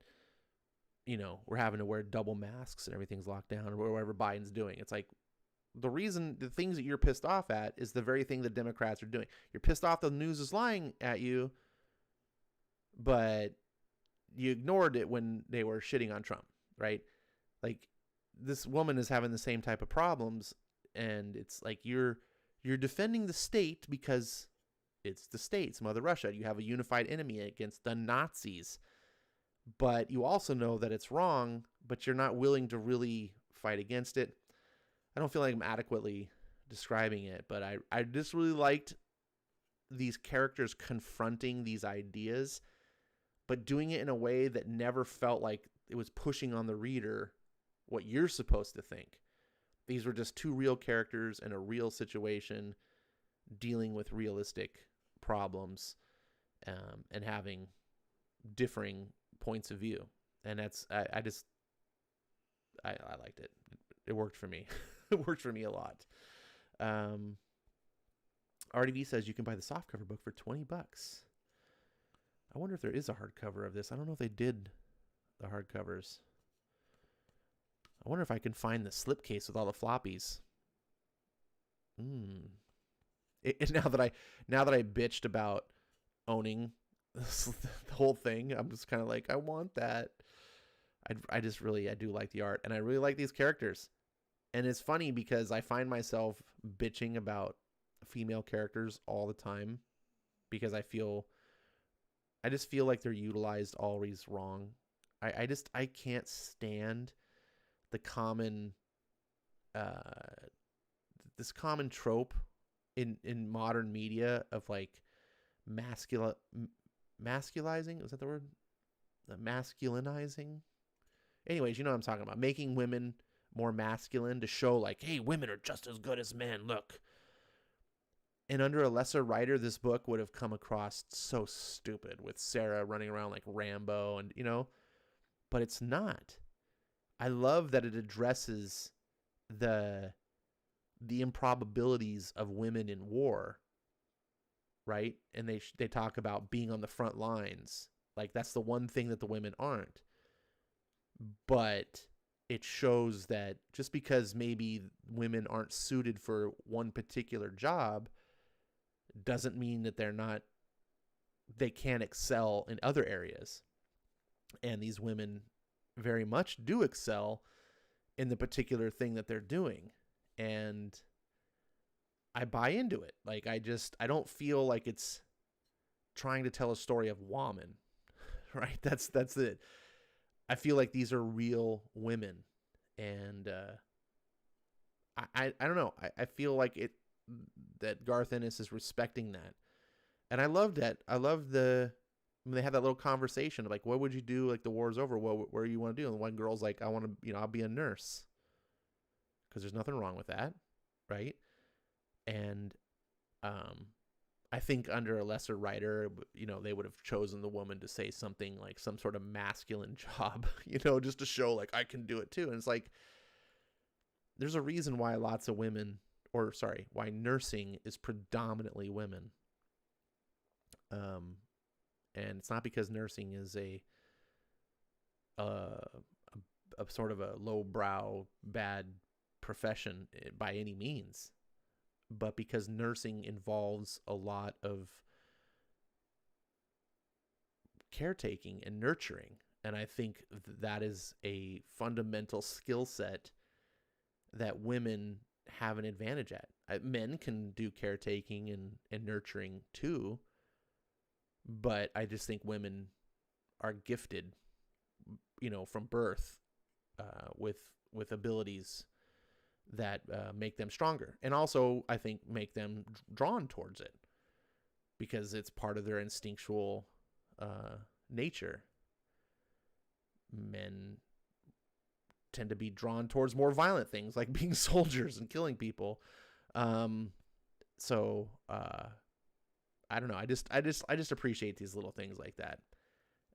we're having to wear double masks and everything's locked down or whatever Biden's doing. It's like, the things that you're pissed off at is the very thing the Democrats are doing. You're pissed off the news is lying at you, but you ignored it when they were shitting on Trump, right? Like, this woman is having the same type of problems, and it's like you're defending the state because it's the state's Mother Russia. You have a unified enemy against the Nazis, but you also know that it's wrong, but you're not willing to really fight against it. I don't feel like I'm adequately describing it, but I just really liked these characters confronting these ideas, but doing it in a way that never felt like it was pushing on the reader what you're supposed to think. These were just two real characters in a real situation dealing with realistic problems, and having differing points of view. And that's, I liked it. It worked for me. It worked for me a lot. RDV says you can buy the softcover book for $20. I wonder if there is a hardcover of this. I don't know if they did the hardcovers. I wonder if I can find the slipcase with all the floppies. Now that I bitched about owning the whole thing, I'm just kind of like, I want that. I do like the art, and I really like these characters. And it's funny because I find myself bitching about female characters all the time because I just feel like they're utilized always wrong. I can't stand the common, this common trope in modern media of like masculizing. Is that the word? Masculinizing. Anyways, you know what I'm talking about. Making women more masculine to show like, hey, women are just as good as men. Look. And under a lesser writer, this book would have come across so stupid with Sara running around like Rambo and, but it's not. I love that it addresses the improbabilities of women in war, right? And they talk about being on the front lines. Like that's the one thing that the women aren't. But it shows that just because maybe women aren't suited for one particular job doesn't mean that they're not they can't excel in other areas. And these women very much do excel in the particular thing that they're doing. And I buy into it. Like, I don't feel like it's trying to tell a story of woman, right? That's it. I feel like these are real women. And I don't know. I feel like that Garth Ennis is respecting that. And I love that. I love when they have that little conversation of like, what would you do? Like, the war's over. What do you want to do? And one girl's like, I want to, I'll be a nurse. Because there's nothing wrong with that. Right. And I think under a lesser writer, they would have chosen the woman to say something like some sort of masculine job, just to show like, I can do it too. And it's like, there's a reason why why nursing is predominantly women. And it's not because nursing is a sort of a lowbrow, bad profession by any means, but because nursing involves a lot of caretaking and nurturing. And I think that is a fundamental skill set that women have an advantage at. Men can do caretaking and nurturing too, but I just think women are gifted, from birth, with abilities that make them stronger, and also I think make them drawn towards it because it's part of their instinctual nature. Men tend to be drawn towards more violent things like being soldiers and killing people. So I don't know. I just appreciate these little things like that.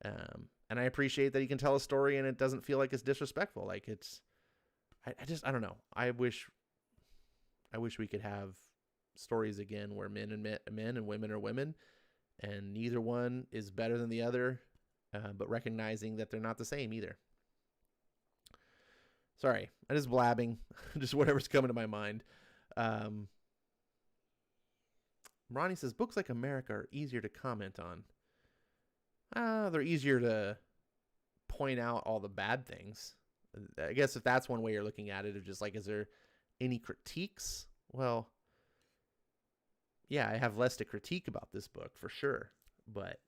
And I appreciate that he can tell a story and it doesn't feel like it's disrespectful. Like I don't know. I wish we could have stories again where men and women are women and neither one is better than the other, but recognizing that they're not the same either. Sorry, I'm just blabbing, just whatever's coming to my mind. Ronnie says, books like America are easier to comment on. They're easier to point out all the bad things. I guess if that's one way you're looking at it, of just like, is there any critiques? Well, yeah, I have less to critique about this book for sure. But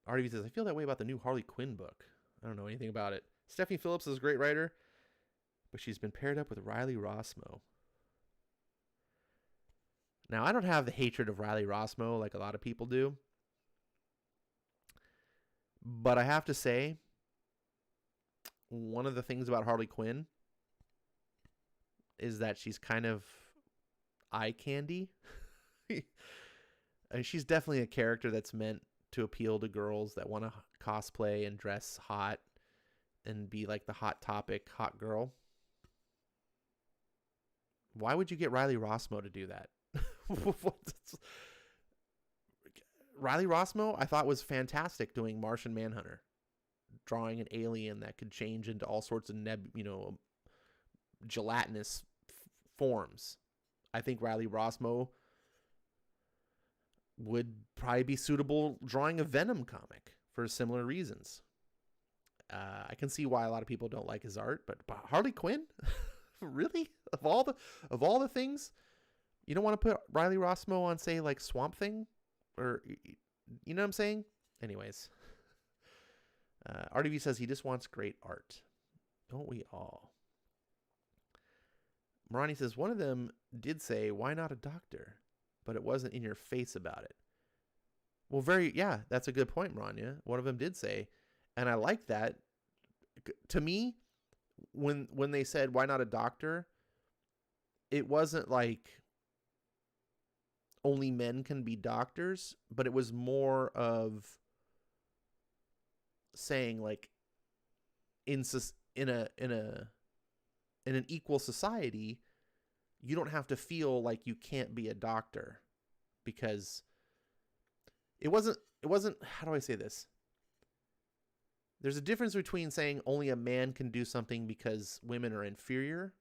RDV says, I feel that way about the new Harley Quinn book. I don't know anything about it. Stephanie Phillips is a great writer, but she's been paired up with Riley Rossmo. Now, I don't have the hatred of Riley Rossmo like a lot of people do. But I have to say, one of the things about Harley Quinn is that she's kind of eye candy. She's definitely a character that's meant to appeal to girls that want to cosplay and dress hot and be like the hot topic, hot girl. Why would you get Riley Rossmo to do that? Riley Rossmo, I thought, was fantastic doing Martian Manhunter, drawing an alien that could change into all sorts of gelatinous forms. I think Riley Rossmo would probably be suitable drawing a Venom comic for similar reasons. I can see why a lot of people don't like his art, but Harley Quinn, really, of all the things, you don't want to put Riley Rossmo on, say, like Swamp Thing, or you know what I'm saying? Anyways, RDV says he just wants great art. Don't we all? Marani says one of them did say, "Why not a doctor?" But it wasn't in your face about it. Well, yeah, that's a good point, Marania. One of them did say, and I like that. To me, when they said, "Why not a doctor?" it wasn't like only men can be doctors, but it was more of saying like in an equal society, you don't have to feel like you can't be a doctor, because it wasn't how do I say this? There's a difference between saying only a man can do something because women are inferior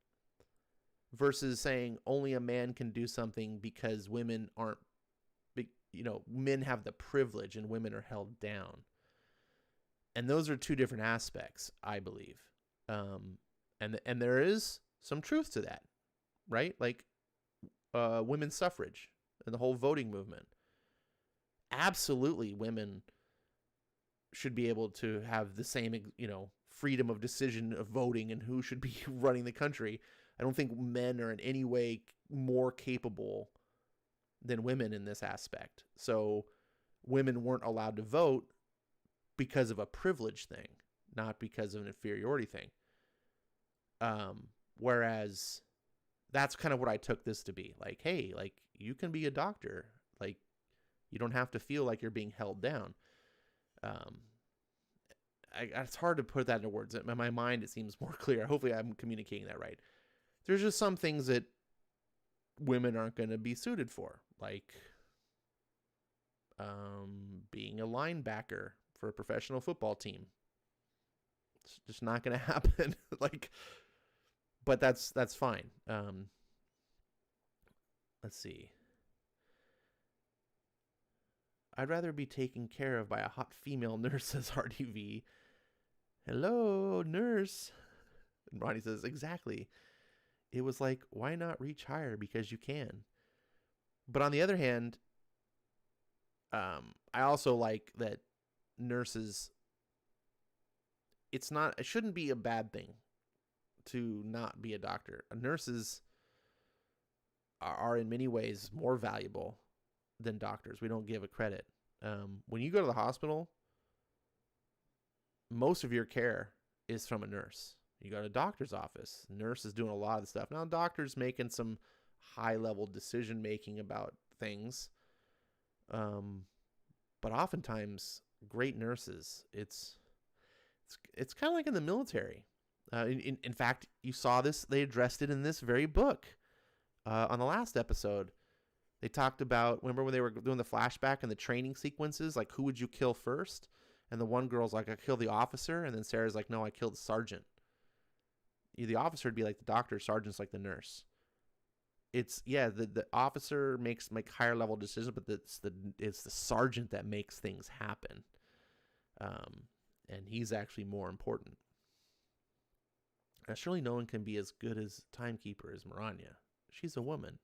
versus saying only a man can do something because women aren't men have the privilege and women are held down. And those are two different aspects, I believe. And there is some truth to that, right? Like women's suffrage and the whole voting movement. Absolutely, women should be able to have the same, freedom of decision of voting and who should be running the country. I don't think men are in any way more capable than women in this aspect. So women weren't allowed to vote because of a privilege thing, not because of an inferiority thing. Whereas that's kind of what I took this to be. Like, hey, like, you can be a doctor. Like, you don't have to feel like you're being held down. It's hard to put that into words. In my mind, it seems more clear. Hopefully I'm communicating that right. There's just some things that women aren't going to be suited for, like being a linebacker for a professional football team. It's just not going to happen. But that's fine. Let's see. I'd rather be taken care of by a hot female nurse, says RDV. Hello, nurse. And Ronnie says, exactly. It was like, why not reach higher? Because you can. But on the other hand, I also like that nurses, it shouldn't be a bad thing to not be a doctor. Nurses are in many ways more valuable than doctors. We don't give a credit. When you go to the hospital, most of your care is from a nurse. You go to a doctor's office, nurse is doing a lot of the stuff. Now, doctor's making some high-level decision-making about things. But oftentimes, great nurses, it's kind of like in the military. In fact, you saw this, they addressed it in this very book. On the last episode, they talked about, remember when they were doing the flashback and the training sequences, like, who would you kill first? And the one girl's like, I killed the officer. And then Sarah's like, no, I killed the sergeant. The officer would be like the doctor, sergeant's like the nurse. The officer makes higher level decisions, but it's the sergeant that makes things happen. And he's actually more important. Surely no one can be as good as timekeeper as Maranya. She's a woman.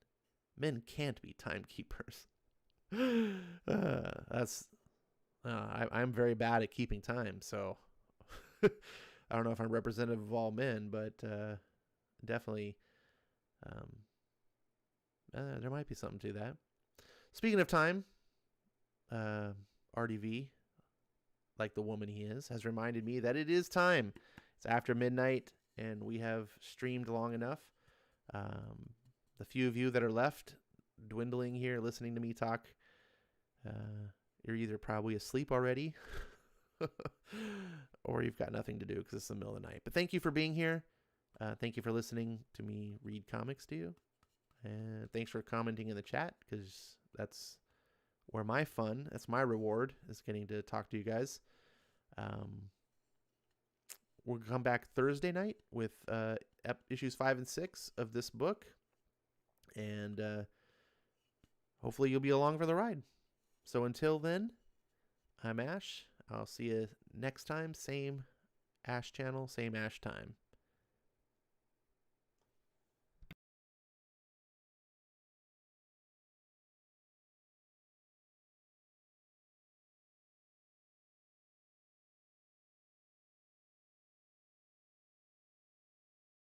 Men can't be timekeepers. I'm very bad at keeping time, so I don't know if I'm representative of all men, but definitely there might be something to that. Speaking of time, RDV, like the woman he is, has reminded me that it is time. It's after midnight, and we have streamed long enough. The few of you that are left dwindling here listening to me talk, you're either probably asleep already or you've got nothing to do because it's the middle of the night. But thank you for being here. Thank you for listening to me read comics to you. And thanks for commenting in the chat, because that's where that's my reward, is getting to talk to you guys. We'll come back Thursday night with issues 5 and 6 of this book. And hopefully you'll be along for the ride. So until then, I'm Ash. I'll see you next time. Same Ash channel, same Ash time.